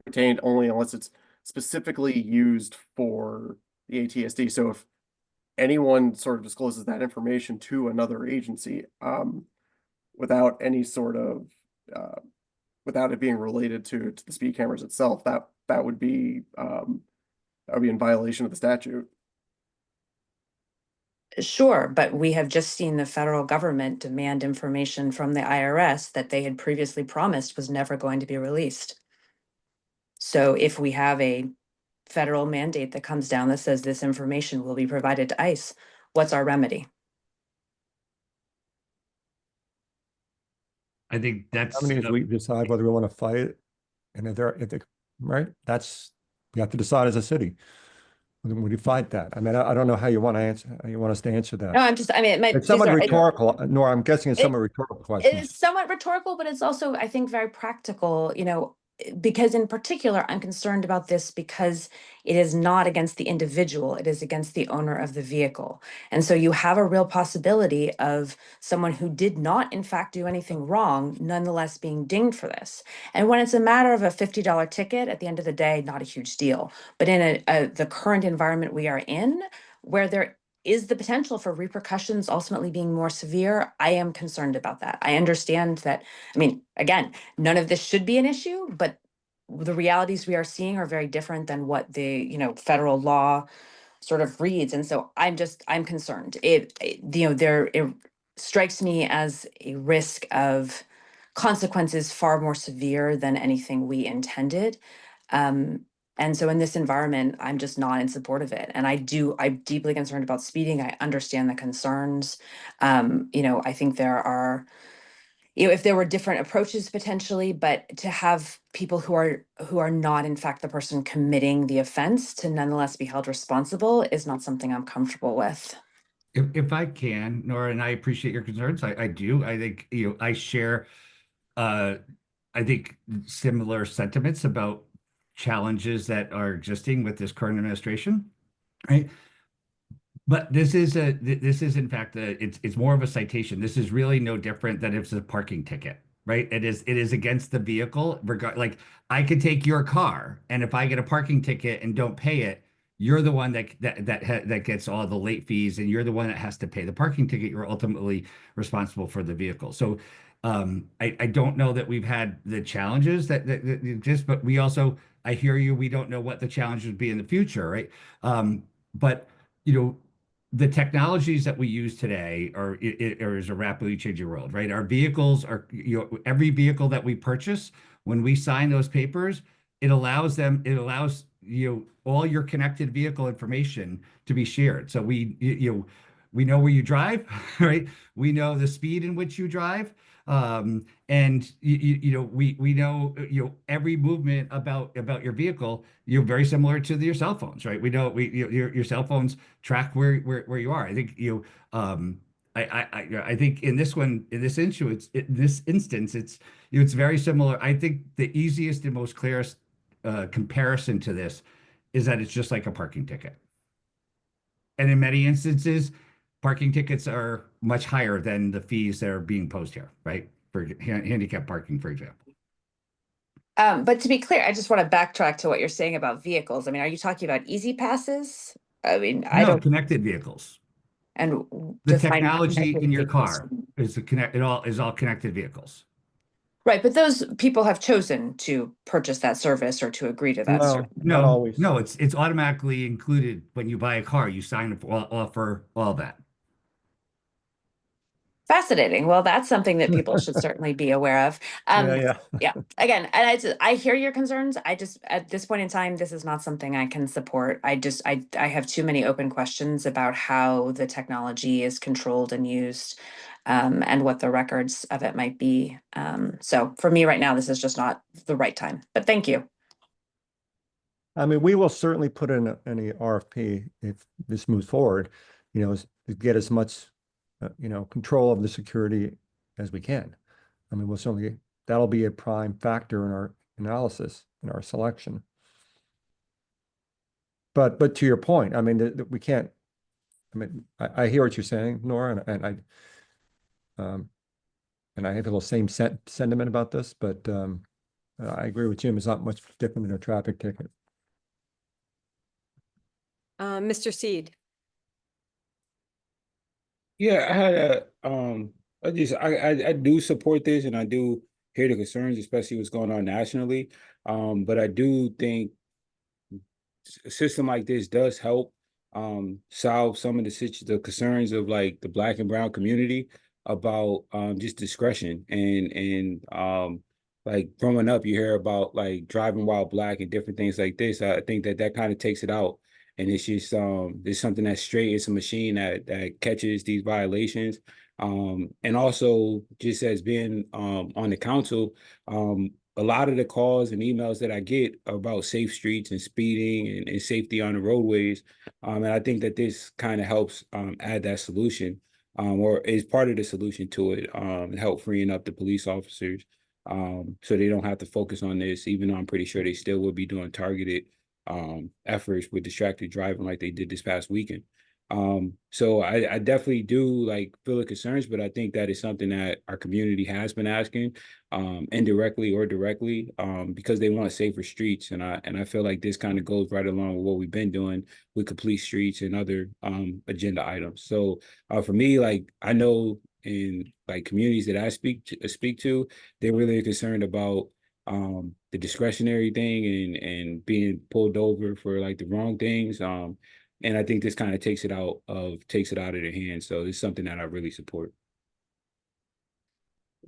retained only unless it's specifically used for the ATSD. So if anyone sort of discloses that information to another agency, without any sort of without it being related to the speed cameras itself, that would be in violation of the statute. Sure, but we have just seen the federal government demand information from the IRS that they had previously promised was never going to be released. So if we have a federal mandate that comes down that says this information will be provided to ICE, what's our remedy? I think that's How many is we decide whether we want to fight it? And right, we have to decide as a city. Would you fight that? I mean, I don't know how you want to answer, how you want us to answer that. No, it might. It's somewhat rhetorical, Nora, I'm guessing it's somewhat rhetorical question. It's somewhat rhetorical, but it's also, I think, very practical. because in particular, I'm concerned about this because it is not against the individual, it is against the owner of the vehicle. And so you have a real possibility of someone who did not in fact do anything wrong, nonetheless being dinged for this. And when it's a matter of a $50 ticket, at the end of the day, not a huge deal. But in the current environment we are in, where there is the potential for repercussions ultimately being more severe, I am concerned about that. I understand that, I mean, again, none of this should be an issue, but the realities we are seeing are very different than what the, federal law sort of reads. And so I'm concerned. It strikes me as a risk of consequences far more severe than anything we intended. And so in this environment, I'm just not in support of it. And I'm deeply concerned about speeding. I understand the concerns. I think there are, if there were different approaches potentially, but to have people who are not in fact the person committing the offense to nonetheless be held responsible is not something I'm comfortable with. If I can, Nora, and I appreciate your concerns, I do. I think, I share, uh, I think similar sentiments about challenges that are existing with this current administration, right? But this is in fact it's more of a citation. This is really no different than if it's a parking ticket, right? It is against the vehicle. Like I could take your car, and if I get a parking ticket and don't pay it, you're the one that gets all the late fees, and you're the one that has to pay the parking ticket. You're ultimately responsible for the vehicle. So I don't know that we've had the challenges that exist, but I hear you. We don't know what the challenges would be in the future, right? But the technologies that we use today is a rapidly changing world, right? Our vehicles are, every vehicle that we purchase, when we sign those papers, it allows all your connected vehicle information to be shared. So we know where you drive, right? We know the speed in which you drive. And we know every movement about your vehicle. You're very similar to your cell phones, right? We know your cell phones track where you are. I think I think in this instance, it's very similar. I think the easiest and most clearest comparison to this is that it's just like a parking ticket. And in many instances, parking tickets are much higher than the fees that are being posed here, right? For handicap parking, for example. But to be clear, I just want to backtrack to what you're saying about vehicles. I mean, are you talking about easy passes? I mean, I don't. Connected vehicles. And The technology in your car is all connected vehicles. Right, but those people have chosen to purchase that service or to agree to that service. Not always. No, it's automatically included when you buy a car. You sign up for all that. Fascinating. Well, that's something that people should certainly be aware of. Yeah. Again, and I hear your concerns. I just, at this point in time, this is not something I can support. I have too many open questions about how the technology is controlled and used, and what the records of it might be. So for me right now, this is just not the right time, but thank you. I mean, we will certainly put in any RFP if this moves forward, to get as much, control of the security as we can. I mean, that'll be a prime factor in our analysis, in our selection. But to your point, I mean, we can't, I hear what you're saying, Nora, and I have the same sentiment about this, but I agree with Jim. It's not much different than a traffic ticket. Mr. Seed. Yeah, I had I do support this, and I do hear the concerns, especially what's going on nationally. But I do think a system like this does help solve some of the concerns of like the Black and brown community about just discretion and like growing up you hear about like driving while Black and different things like this. I think that kind of takes it out, and it's just it's something that's straight. It's a machine that catches these violations. And also just as being on the council, a lot of the calls and emails that I get are about safe streets and speeding and safety on the roadways. And I think that this kind of helps add that solution, or is part of the solution to it, and help freeing up the police officers. so they don't have to focus on this, even though I'm pretty sure they still will be doing targeted efforts with distracted driving like they did this past weekend. So I definitely do like feel the concerns, but I think that is something that our community has been asking, indirectly or directly, because they want safer streets. And I feel like this kind of goes right along with what we've been doing with complete streets and other agenda items. So for me, like I know in like communities that I speak to, they're really concerned about the discretionary thing and being pulled over for like the wrong things. And I think this kind of takes it out of their hands. So it's something that I really support.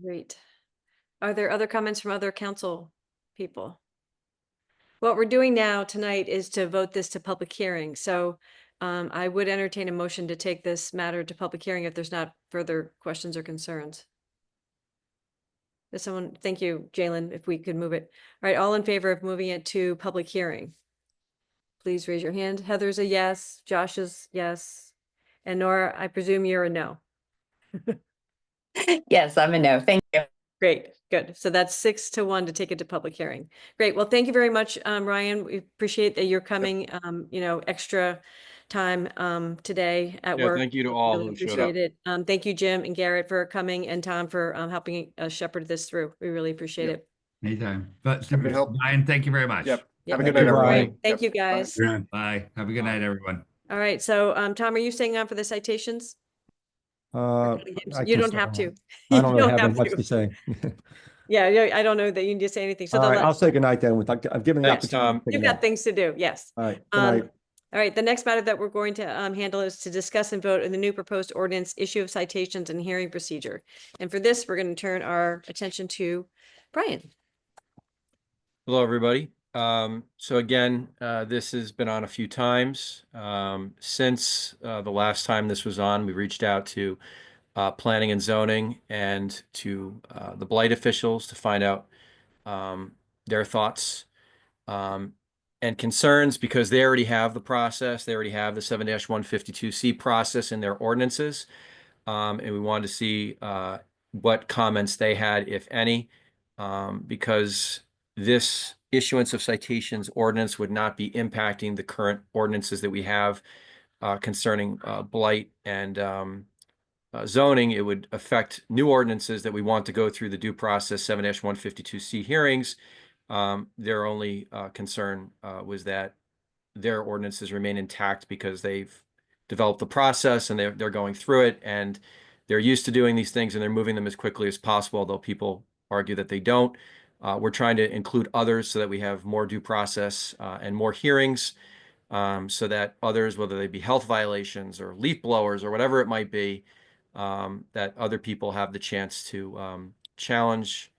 Great. Are there other comments from other council people? What we're doing now tonight is to vote this to public hearing. So I would entertain a motion to take this matter to public hearing if there's not further questions or concerns. Does someone, thank you, Jalen, if we could move it. All right, all in favor of moving it to public hearing? Please raise your hand. Heather's a yes, Josh is yes. And Nora, I presume you're a no. Yes, I'm a no. Thank you. Great, good. So that's 6-1 to take it to public hearing. Great. Well, thank you very much, Ryan. We appreciate that you're coming, extra time today at Yeah, work. thank you to all Really who showed up. appreciate it. Thank you, Jim and Garrett, for coming, and Tom for helping us shepherd this through. We really appreciate Yep. it. Anytime. But Happy to help. Ryan, thank you very much. Yep. Yep. Have a good Thank night, you, everyone. Ryan. Great. Thank you, Yep. guys. Bye. Have a good night, everyone. All right. So, Tom, are you staying on for the citations? I You can don't stay have on. to. I You don't really have have much to. to say. Yeah, I don't know that you need to say anything. So All right, the I'll say goodnight then. I've given the Thanks, opportunity. Tom. to say You've goodnight. got things to do, yes. All right, good night. All right, the next matter that we're going to handle is to discuss and vote on the new proposed ordinance issue of citations and hearing procedure. And for this, we're going to turn our attention to Brian. Hello, everybody. So again, this has been on a few times. Since the last time this was on, we reached out to planning and zoning and to the blight officials to find out their thoughts and concerns, because they already have the process. They already have the 7-152C process in their ordinances. And we wanted to see what comments they had, if any, because this issuance of citations ordinance would not be impacting the current ordinances that we have concerning blight and zoning. It would affect new ordinances that we want to go through the due process 7-152C hearings. Their only concern was that their ordinances remain intact because they've developed the process and they're going through it, and they're used to doing these things and they're moving them as quickly as possible, although people argue that they don't. We're trying to include others so that we have more due process and more hearings, so that others, whether they be health violations or leaf blowers or whatever it might be, that other people have the chance to challenge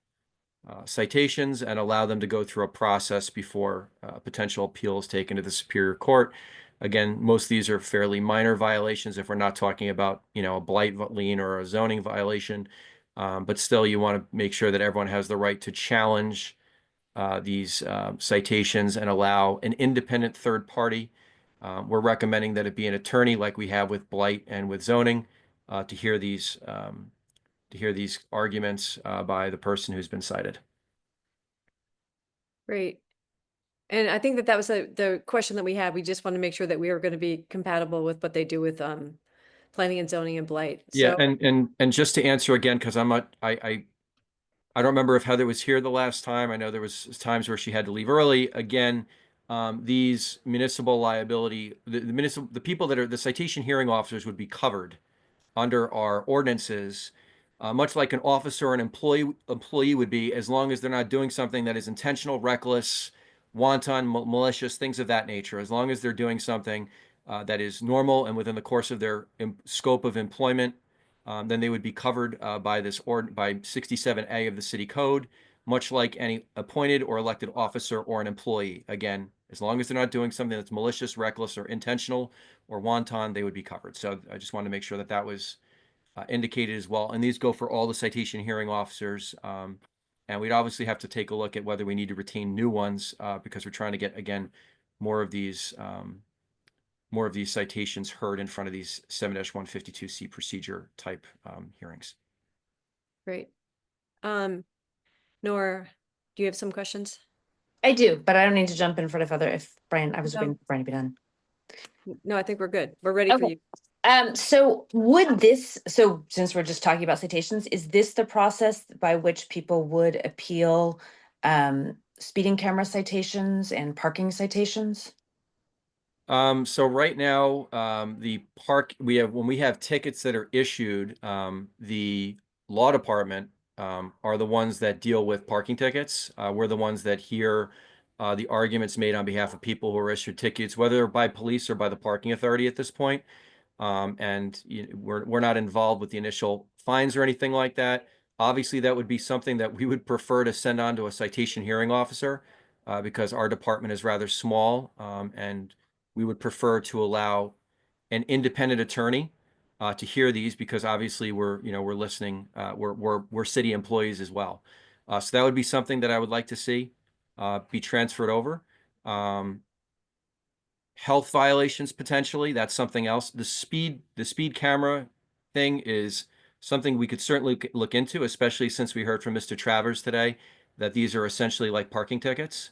citations and allow them to go through a process before potential appeal is taken to the Superior Court. Again, most of these are fairly minor violations if we're not talking about, a blight lien or a zoning violation. But still, you want to make sure that everyone has the right to challenge these citations and allow an independent third party. We're recommending that it be an attorney like we have with blight and with zoning to hear these arguments by the person who's been cited. Great. And I think that was the question that we had. We just want to make sure that we are going to be compatible with what they do with planning and zoning and blight. Yeah, So, and just to answer again, because I don't remember if Heather was here the last time. I know there was times where she had to leave early. Again, these municipal liability, the people that are the citation hearing officers would be covered under our ordinances, much like an officer or an employee would be, as long as they're not doing something that is intentional, reckless, wanton, malicious, things of that nature. As long as they're doing something that is normal and within the course of their scope of employment, then they would be covered by by 67A of the City Code, much like any appointed or elected officer or an employee. Again, as long as they're not doing something that's malicious, reckless, or intentional or wanton, they would be covered. So I just wanted to make sure that that was indicated as well. And these go for all the citation hearing officers. And we'd obviously have to take a look at whether we need to retain new ones because we're trying to get, again, more of these citations heard in front of these 7-152C procedure type hearings. great. Nor, do you have some questions? I do, but I don't need to jump in front of if Brian, I was No. waiting for Brian to be done. No, I think we're good. We're ready for Okay. you. So since we're just talking about citations, is this the process by which people would appeal speeding camera citations and parking citations? So right now, when we have tickets that are issued, the law department are the ones that deal with parking tickets. We're the ones that hear the arguments made on behalf of people who are issued tickets, whether by police or by the parking authority at this point. We're not involved with the initial fines or anything like that. Obviously, that would be something that we would prefer to send on to a citation hearing officer because our department is rather small, and we would prefer to allow an independent attorney to hear these because obviously we're listening. We're city employees as well, so that would be something that I would like to see be transferred over. Health violations potentially, that's something else. The speed camera thing is something we could certainly look into, especially since we heard from Mr. Travers today that these are essentially like parking tickets.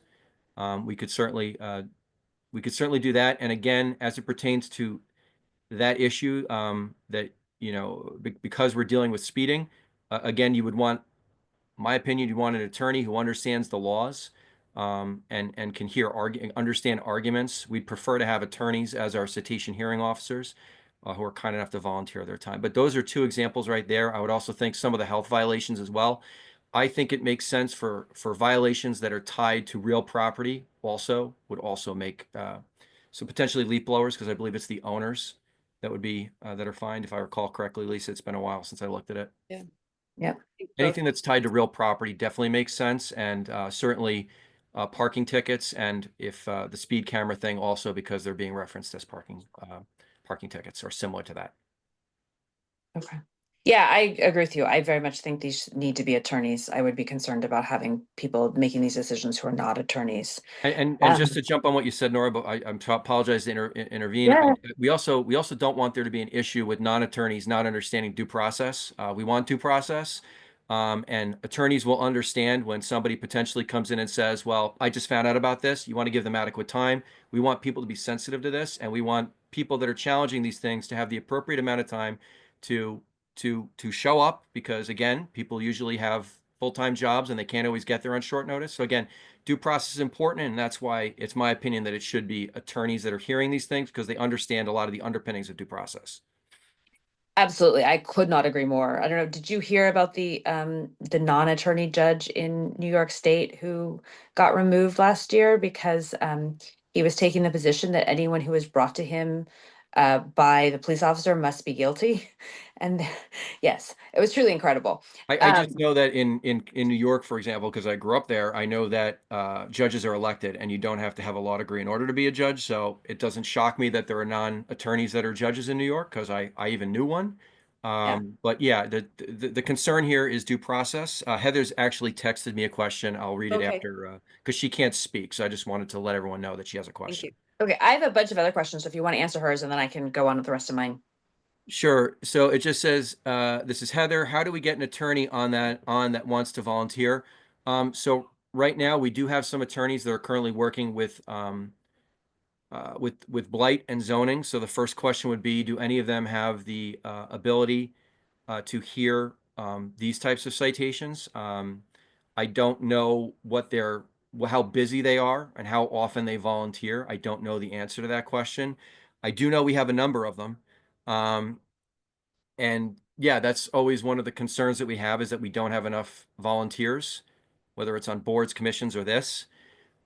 We could certainly do that. And again, as it pertains to that issue, because we're dealing with speeding, again, you would want, my opinion, you want an attorney who understands the laws and can understand arguments. We'd prefer to have attorneys as our citation hearing officers who are kind enough to volunteer their time. But those are two examples right there. I would also think some of the health violations as well. I think it makes sense for violations that are tied to real property would also make so potentially leaf blowers, because I believe it's the owners that would be that are fined, if I recall correctly. Lisa, it's been a while since I looked at it. Yeah. Yep. Anything that's tied to real property definitely makes sense, and certainly parking tickets, and if the speed camera thing also, because they're being referenced as parking tickets or similar to that. Okay. Yeah, I agree with you. I very much think these need to be attorneys. I would be concerned about having people making these decisions who are not attorneys. And just to jump on what you said, Nora, but I apologize to intervene. Yeah. We also don't want there to be an issue with non-attorneys not understanding due process. We want due process. And attorneys will understand when somebody potentially comes in and says, well, I just found out about this. You want to give them adequate time. We want people to be sensitive to this, and we want people that are challenging these things to have the appropriate amount of time to show up, because again, people usually have full-time jobs and they can't always get there on short notice. So again, due process is important, and that's why it's my opinion that it should be attorneys that are hearing these things, because they understand a lot of the underpinnings of due process. Absolutely. I could not agree more. I don't know. Did you hear about the non-attorney judge in New York State who got removed last year because he was taking the position that anyone who was brought to him by the police officer must be guilty? And yes, it was truly incredible. I just know that in New York, for example, because I grew up there, I know that judges are elected and you don't have to have a law degree in order to be a judge. So it doesn't shock me that there are non-attorneys that are judges in New York, because I even knew one. But yeah, the concern here is due process. Heather's actually texted me a question. I'll read it Okay. after, because she can't speak. So I just wanted to let everyone know that she has a Thank question. you. Okay, I have a bunch of other questions. So if you want to answer hers, and then I can go on with the rest of mine. Sure. So it just says, this is Heather. How do we get an attorney on that wants to volunteer? So right now we do have some attorneys that are currently working with blight and zoning. So the first question would be, do any of them have the ability to hear these types of citations? I don't know how busy they are and how often they volunteer. I don't know the answer to that question. I do know we have a number of them. And yeah, that's always one of the concerns that we have, is that we don't have enough volunteers, whether it's on boards, commissions, or this.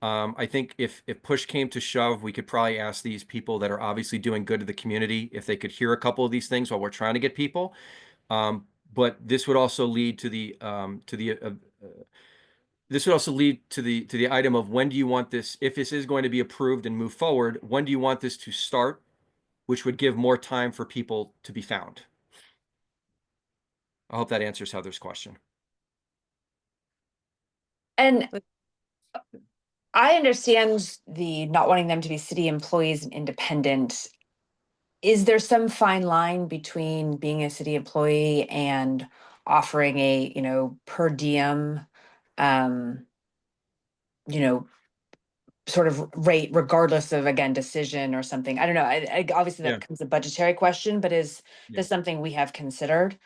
I think if push came to shove, we could probably ask these people that are obviously doing good to the community if they could hear a couple of these things while we're trying to get people. But this would also lead to the item of, when do you want this, if this is going to be approved and move forward, when do you want this to start, which would give more time for people to be found. I hope that answers Heather's question. And I understand the not wanting them to be city employees and independent. Is there some fine line between being a city employee and offering a, per diem you know, sort of rate regardless of, again, decision or something. I don't know. Obviously that Yeah. becomes a budgetary question, but is Yeah. this something we have considered?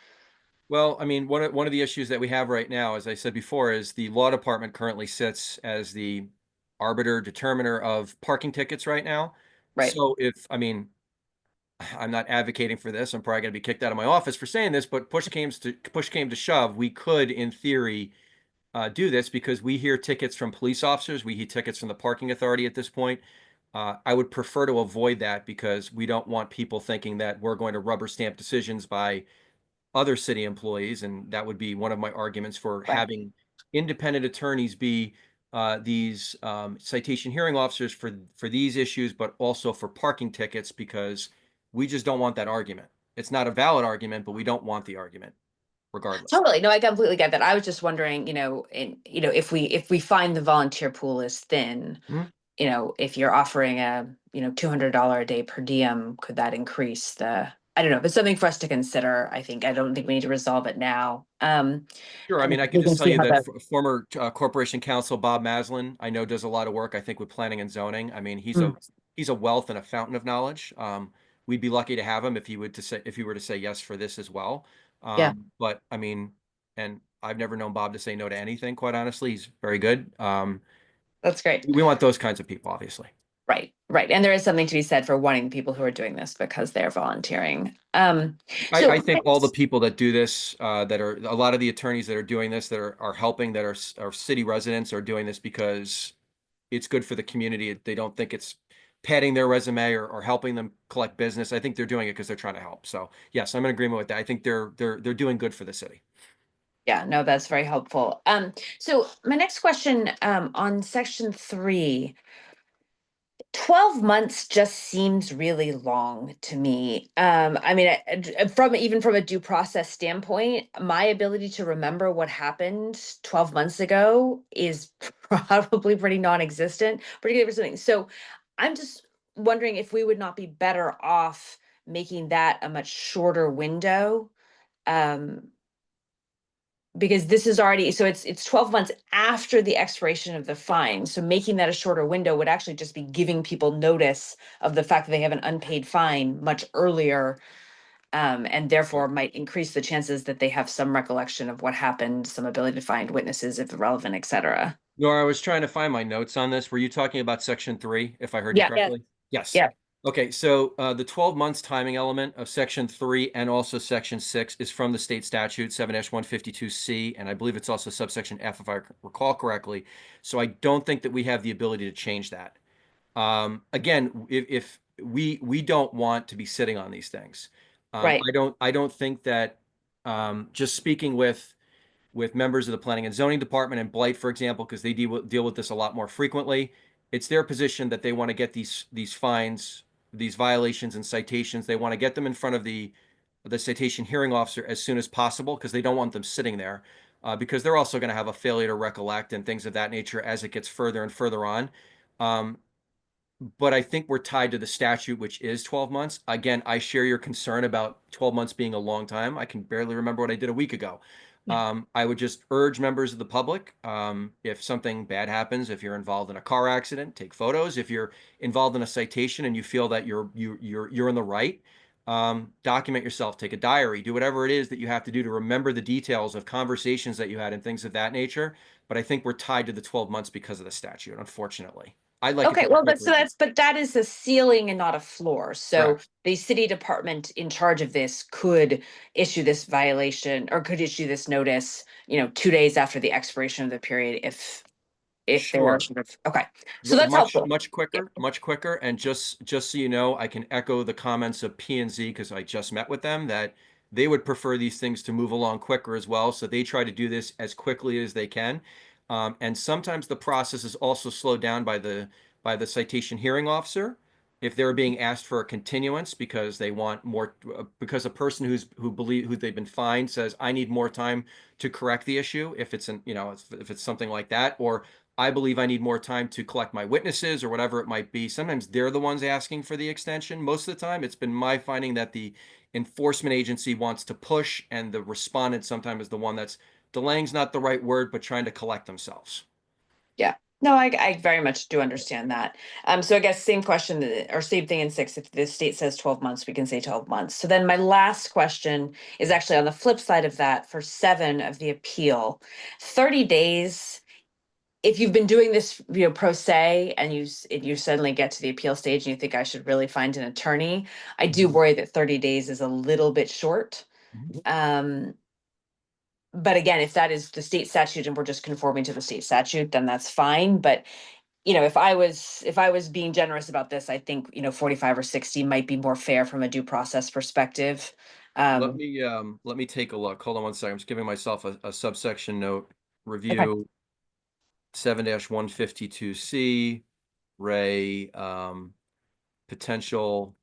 Well, I mean, one of the issues that we have right now, as I said before, is the law department currently sits as the arbiter, determiner of parking tickets right now. Right. So if, I mean, I'm not advocating for this. I'm probably going to be kicked out of my office for saying this, but push came to shove, we could, in theory, do this because we hear tickets from police officers. We hear tickets from the parking authority at this point. I would prefer to avoid that because we don't want people thinking that we're going to rubber stamp decisions by other city employees, and that would be one of my arguments for Right. having independent attorneys be these citation hearing officers for these issues, but also for parking tickets, because we just don't want that argument. It's not a valid argument, but we don't want the argument regardless. Totally. No, I completely get that. I was just wondering, if we find the volunteer pool is thin, Mhm. if you're offering a, $200 a day per diem, could that increase I don't know, but something for us to consider. I don't think we need to resolve it now. Sure. I mean, I we can can just tell see you how that the- former corporation counsel Bob Maslin, I know, does a lot of work, I think, with planning and zoning. I mean, he's a wealth and a fountain of knowledge. We'd be lucky to have him if he were to say yes for this as well. Yeah. But I mean, and I've never known Bob to say no to anything, quite honestly. He's very good. That's great. We want those kinds of people, obviously. Right, right. And there is something to be said for wanting people who are doing this because they're volunteering. I think all the people that do this, that are a lot of the attorneys that are doing this, that are helping, that are city residents, are doing this because it's good for the community. They don't think it's padding their resume or helping them collect business. I think they're doing it because they're trying to help. So yes, I'm in agreement with that. I think they're doing good for the city. Yeah, no, that's very helpful. So my next question, on section 3, 12 months just seems really long to me. I mean, even from a due process standpoint, my ability to remember what happened 12 months ago is probably pretty non-existent, particularly for something. So I'm just wondering if we would not be better off making that a much shorter window. Um, because this is already, so it's 12 months after the expiration of the fine. So making that a shorter window would actually just be giving people notice of the fact that they have an unpaid fine much earlier. And therefore might increase the chances that they have some recollection of what happened, some ability to find witnesses if relevant, et cetera. Nora, I was trying to find my notes on this. Were you talking about section 3, if I heard you Yeah. correctly? Yes. Yeah. Okay, so the 12 months timing element of section 3 and also section 6 is from the state statute 7-152C, and I believe it's also subsection F, if I recall correctly. So I don't think that we have the ability to change that. Again, if we don't want to be sitting on these things. Right. I don't think that just speaking with members of the planning and zoning department and Blight, for example, because they deal with this a lot more frequently. It's their position that they want to get these fines, these violations and citations. They want to get them in front of the citation hearing officer as soon as possible because they don't want them sitting there, because they're also going to have a failure to recollect and things of that nature as it gets further and further on. But I think we're tied to the statute, which is 12 months. Again, I share your concern about 12 months being a long time. I can barely remember what I did a week ago. I would just urge members of the public, if something bad happens, if you're involved in a car accident, take photos. If you're involved in a citation and you feel that you're in the right, document yourself, take a diary, do whatever it is that you have to do to remember the details of conversations that you had and things of that nature. But I think we're tied to the 12 months because of the statute, unfortunately. I'd like Okay, well, but that is a ceiling and not a floor. So Correct. the city department in charge of this could issue this violation or could issue this notice, 2 days after the expiration of the period if they Sure. are sort of, okay. So that's helpful. Much quicker. And just so you know, I can echo the comments of P&Z because I just met with them that they would prefer these things to move along quicker as well. So they try to do this as quickly as they can. And sometimes the process is also slowed down by the citation hearing officer if they're being asked for a continuance because they want more, because a person who they've been fined says, I need more time to correct the issue. If it's if it's something like that, or I believe I need more time to collect my witnesses or whatever it might be. Sometimes they're the ones asking for the extension. Most of the time, it's been my finding that the enforcement agency wants to push and the respondent sometimes is the one that's delaying's not the right word, but trying to collect themselves. Yeah, no, I very much do understand that. So I guess same question or same thing in 6. If the state says 12 months, we can say 12 months. So then my last question is actually on the flip side of that for 7 of the appeal. 30 days, if you've been doing this, pro se, and you suddenly get to the appeal stage and you think I should really find an attorney, I do worry that 30 days is a little bit short. But again, if that is the state statute and we're just conforming to the state statute, then that's fine. But if I was being generous about this, I think 45 or 60 might be more fair from a due process perspective. Let me take a look. Hold on one second. I'm just giving myself a subsection note. Review 7-152C, Ray, potential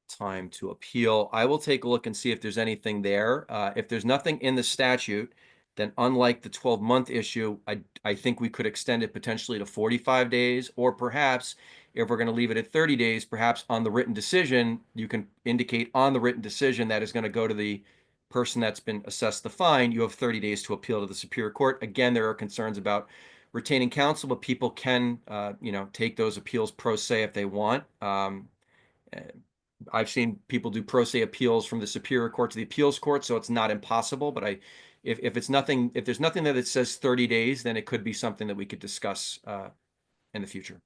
time to appeal. I will take a look and see if there's anything there. If there's nothing in the statute, then unlike the 12-month issue, I think we could extend it potentially to 45 days, or perhaps if we're going to leave it at 30 days, perhaps on the written decision, you can indicate on the written decision that is going to go to the person that's been assessed the fine. You have 30 days to appeal to the Superior Court. Again, there are concerns about retaining counsel, but people can, take those appeals pro se if they want. I've seen people do pro se appeals from the Superior Court to the Appeals Court, so it's not impossible. But if there's nothing that it says 30 days, then it could be something that we could discuss in the future.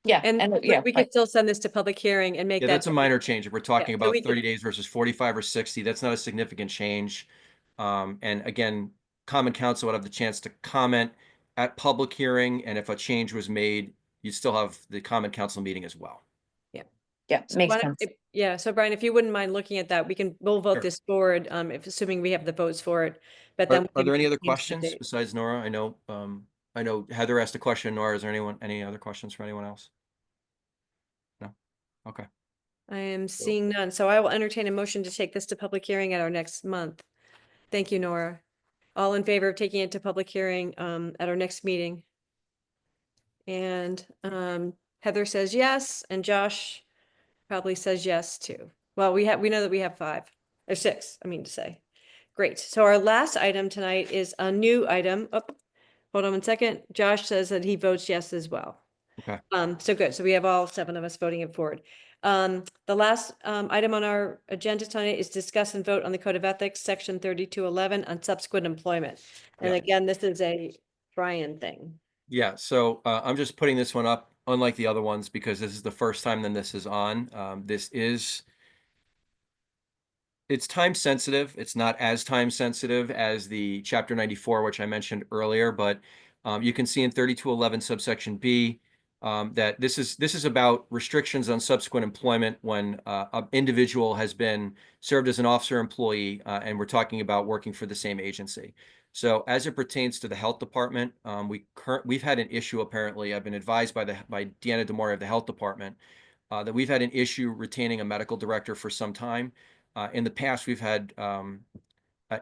Yeah, And yeah, we could still send this to public hearing and make Yeah, that. that's a minor change. If we're talking so about we could- 30 days versus 45 or 60, that's not a significant change. And again, Common Council would have the chance to comment at public hearing, and if a change was made, you still have the Common Council meeting as well. yeah, So makes why don't- sense. Yeah, so Brian, if you wouldn't mind looking at that, we'll vote Sure. this forward, if assuming we have the votes for it. But Are, then we are can there any other change the questions date. besides Nora? I know Heather asked a question. Nora, is there any other questions for anyone else? No? Okay. I am seeing none, so I will entertain a motion to take this to public hearing at our next month. Thank you, Nora. All in favor of taking it to public hearing at our next meeting? And Heather says yes, and Josh probably says yes too. Well, we know that we have 5 or 6, I mean to say. Great. So our last item tonight is a new item. Oh, hold on one second. Josh says that he votes yes as well. Okay. So good. So we have all 7 of us voting it forward. The last item on our agenda tonight is discuss and vote on the Code of Ethics, Section 3211 on subsequent employment. And Yeah. again, this is a Brian thing. Yeah, so I'm just putting this one up, unlike the other ones, because this is the first time that this is on. It's time sensitive. It's not as time sensitive as the Chapter 94, which I mentioned earlier, but you can see in 3211 subsection B that this is about restrictions on subsequent employment when an individual has been served as an officer employee, and we're talking about working for the same agency. So as it pertains to the health department, we've had an issue apparently. I've been advised by Deanna DeMaria of the health department that we've had an issue retaining a medical director for some time. In the past, we've had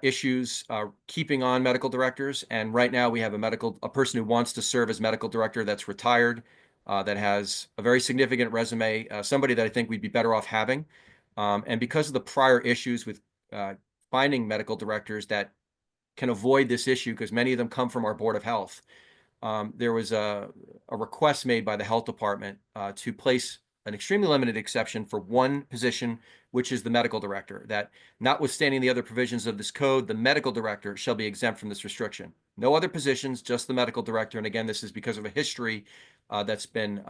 issues keeping on medical directors, and right now we have a person who wants to serve as medical director that's retired, that has a very significant resume, somebody that I think we'd be better off having. And because of the prior issues with finding medical directors that can avoid this issue, because many of them come from our Board of Health, there was a request made by the health department to place an extremely limited exception for one position, which is the medical director, that notwithstanding the other provisions of this code, the medical director shall be exempt from this restriction. No other positions, just the medical director. And again, this is because of a history that's been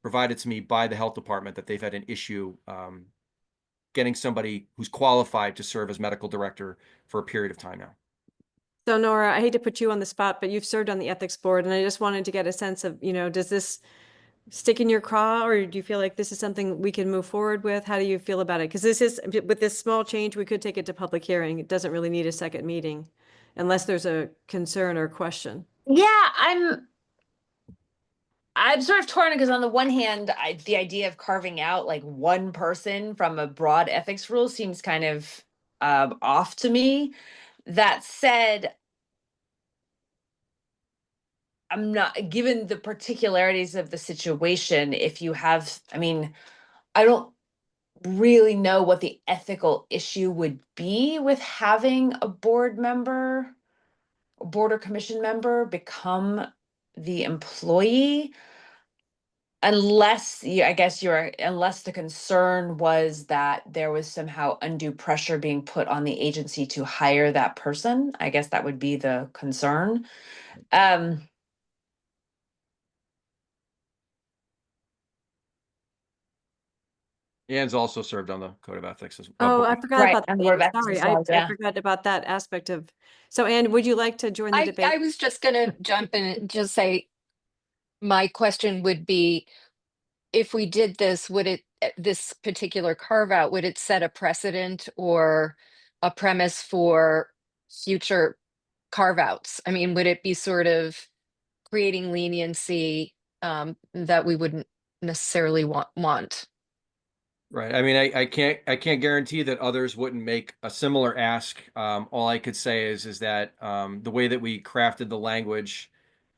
provided to me by the health department, that they've had an issue getting somebody who's qualified to serve as medical director for a period of time now. So Nora, I hate to put you on the spot, but you've served on the ethics board, and I just wanted to get a sense of, does this stick in your craw, or do you feel like this is something we can move forward with? How do you feel about it? Because with this small change, we could take it to public hearing. It doesn't really need a second meeting unless there's a concern or question. Yeah, I'm sort of torn because on the one hand, the idea of carving out like one person from a broad ethics rule seems kind of off to me. That said, I'm not, given the particularities of the situation, if you have, I don't really know what the ethical issue would be with having a board member board or commission member become the employee. Unless I guess unless the concern was that there was somehow undue pressure being put on the agency to hire that person. I guess that would be the concern. Ann's also served on the Code of Ethics as Oh, board. I forgot Right, about and that. Board of Ann. Ethics Sorry, as well, I yeah. forgot about that aspect of, so Ann, would you like to join the debate? I was just gonna jump in and just say, my question would be, if we did this, would it, this particular carve out, would it set a precedent or a premise for future carve outs? I mean, would it be sort of creating leniency that we wouldn't necessarily want? Right. I mean, I can't guarantee that others wouldn't make a similar ask. All I could say is that the way that we crafted the language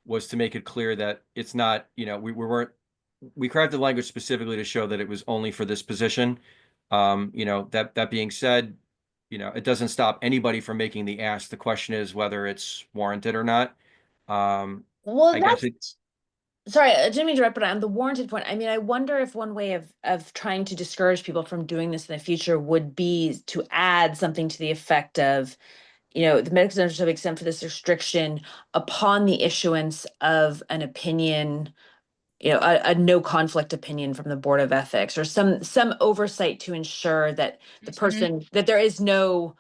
was to make it clear that it's not, we crafted the language specifically to show that it was only for this position. That being said, it doesn't stop anybody from making the ask. The question is whether it's warranted or not. Well, I guess that's it's sorry, I didn't mean to interrupt, but on the warranted point, I mean, I wonder if one way of trying to discourage people from doing this in the future would be to add something to the effect of, the medical center shall be exempt for this restriction upon the issuance of an opinion, a no conflict opinion from the Board of Ethics, or some oversight to ensure that the person, that there is no,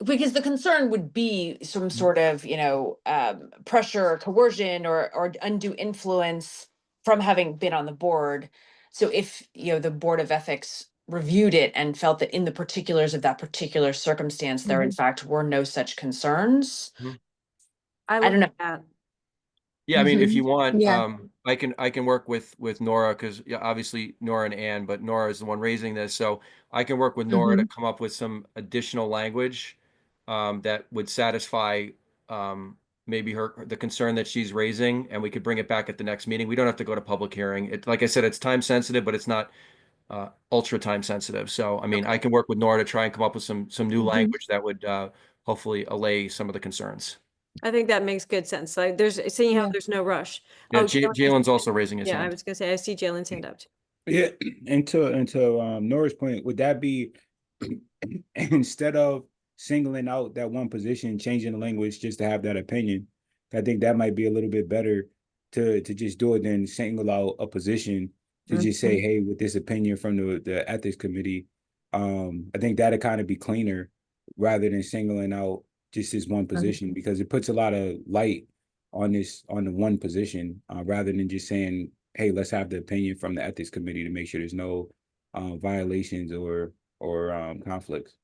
because the concern would be some sort of, pressure or coercion or undue influence from having been on the board. So if, the Board of Ethics reviewed it and felt that in the particulars of that particular circumstance, there in fact were no such concerns. I I don't looked know. at that. Yeah, I mean, if you want, Yeah. I can work with Nora, because obviously Nora and Ann, but Nora is the one raising this, so I can work with Nora to come up with some additional language that would satisfy maybe the concern that she's raising, and we could bring it back at the next meeting. We don't have to go to public hearing. Like I said, it's time sensitive, but it's not ultra time sensitive. So, I mean, I can work with Nora to try and come up with some new language that would hopefully allay some of the concerns. I think that makes good sense. Like seeing how Yeah. there's no rush. Yeah, Oh, Jalen, Jalen's also raising his yeah, I hand. was gonna say, I see Jalen's hand up too. Yeah, and to Nora's point, would that be instead of singling out that one position, changing the language just to have that opinion? I think that might be a little bit better to just do it than single out a position to just say, hey, with this opinion from the ethics committee, I think that'd kind of be cleaner rather than singling out just this one position, because it puts a lot of light on the one position rather than just saying, hey, let's have the opinion from the ethics committee to make sure there's no violations or conflicts.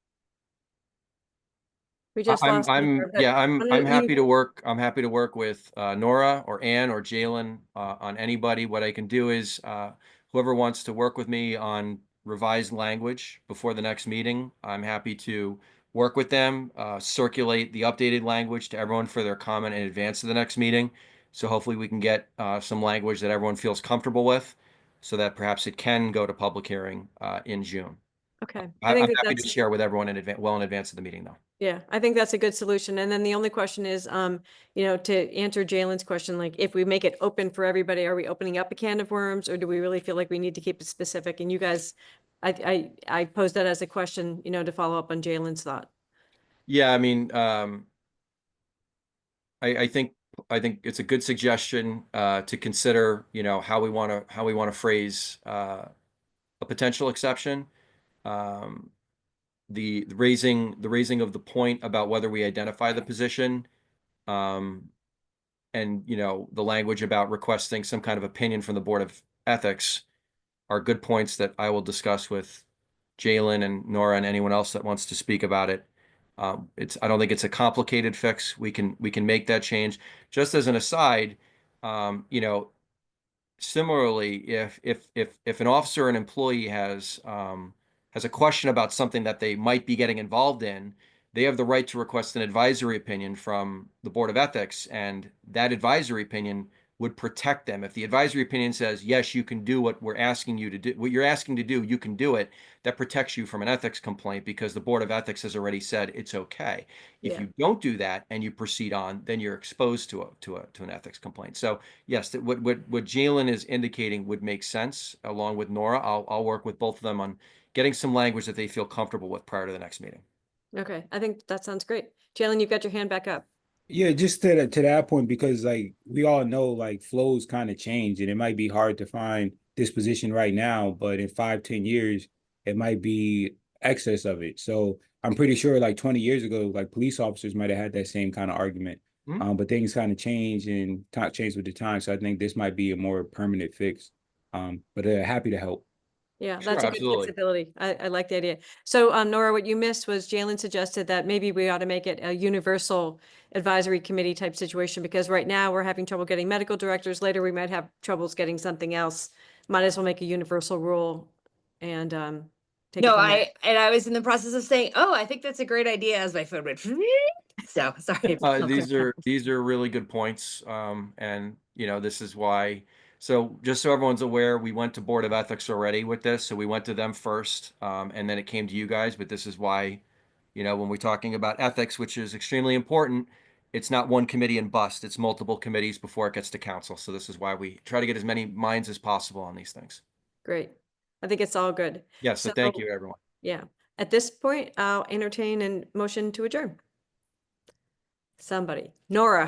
We just lost. Peter, but I'm why don't happy you- to work. I'm happy to work with Nora or Ann or Jalen on anybody. What I can do is whoever wants to work with me on revised language before the next meeting, I'm happy to work with them, circulate the updated language to everyone for their comment in advance of the next meeting. So hopefully we can get some language that everyone feels comfortable with, so that perhaps it can go to public hearing in June. Okay, I'm that happy to that's, share with everyone in advance, well in advance of the meeting, though. yeah, I think that's a good solution. And then the only question is, to answer Jalen's question, like if we make it open for everybody, are we opening up a can of worms, or do we really feel like we need to keep it specific? And you guys, I posed that as a question, to follow up on Jalen's thought. Yeah, I mean, I think it's a good suggestion to consider, how we want to phrase a potential exception. The raising of the point about whether we identify the position, and the language about requesting some kind of opinion from the Board of Ethics are good points that I will discuss with Jalen and Nora and anyone else that wants to speak about it. I don't think it's a complicated fix. We can make that change. Just as an aside, similarly, if an officer or an employee has a question about something that they might be getting involved in, they have the right to request an advisory opinion from the Board of Ethics, and that advisory opinion would protect them. If the advisory opinion says, yes, you can do what we're asking you to do, what you're asking to do, you can do it, that protects you from an ethics complaint because the Board of Ethics has already said it's okay. If Yeah. you don't do that and you proceed on, then you're exposed to an ethics complaint. So yes, what Jalen is indicating would make sense along with Nora. I'll work with both of them on getting some language that they feel comfortable with prior to the next meeting. Okay, I think that sounds great. Jalen, you've got your hand back up. Yeah, just to that point, because like we all know like flows kind of change and it might be hard to find this position right now, but in 5-10 years, it might be excess of it. So I'm pretty sure like 20 years ago, like police officers might have had that same kind of argument. Mhm. But things kind of change and change with the time. So I think this might be a more permanent fix. But happy to help. Yeah, Sure, that's a good absolutely. flexibility. I like the idea. So, Nora, what you missed was Jalen suggested that maybe we ought to make it a universal advisory committee type situation, because right now we're having trouble getting medical directors. Later, we might have troubles getting something else. Might as well make a universal rule and take it No, from there. I was in the process of saying, oh, I think that's a great idea as my phone went. So sorry. These are really good points. And this is why. So just so everyone's aware, we went to Board of Ethics already with this. So we went to them first, and then it came to you guys. But this is why, when we're talking about ethics, which is extremely important, it's not one committee and bust. It's multiple committees before it gets to council. So this is why we try to get as many minds as possible on these things. Great. I think it's all good. Yeah. So thank you, everyone. Yeah. At this point, I'll entertain a motion to adjourn. Somebody. Nora.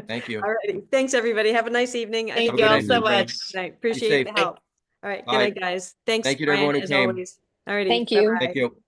Thank you. All righty. Thanks, everybody. Have a nice evening. Have a Thank good you all night, so everybody. much. Appreciate safe. the help. All right. Good Bye. night, guys. Thanks, Thank you to Brian, everyone who as came. always. All righty. Thank you. Bye-bye. Thank you.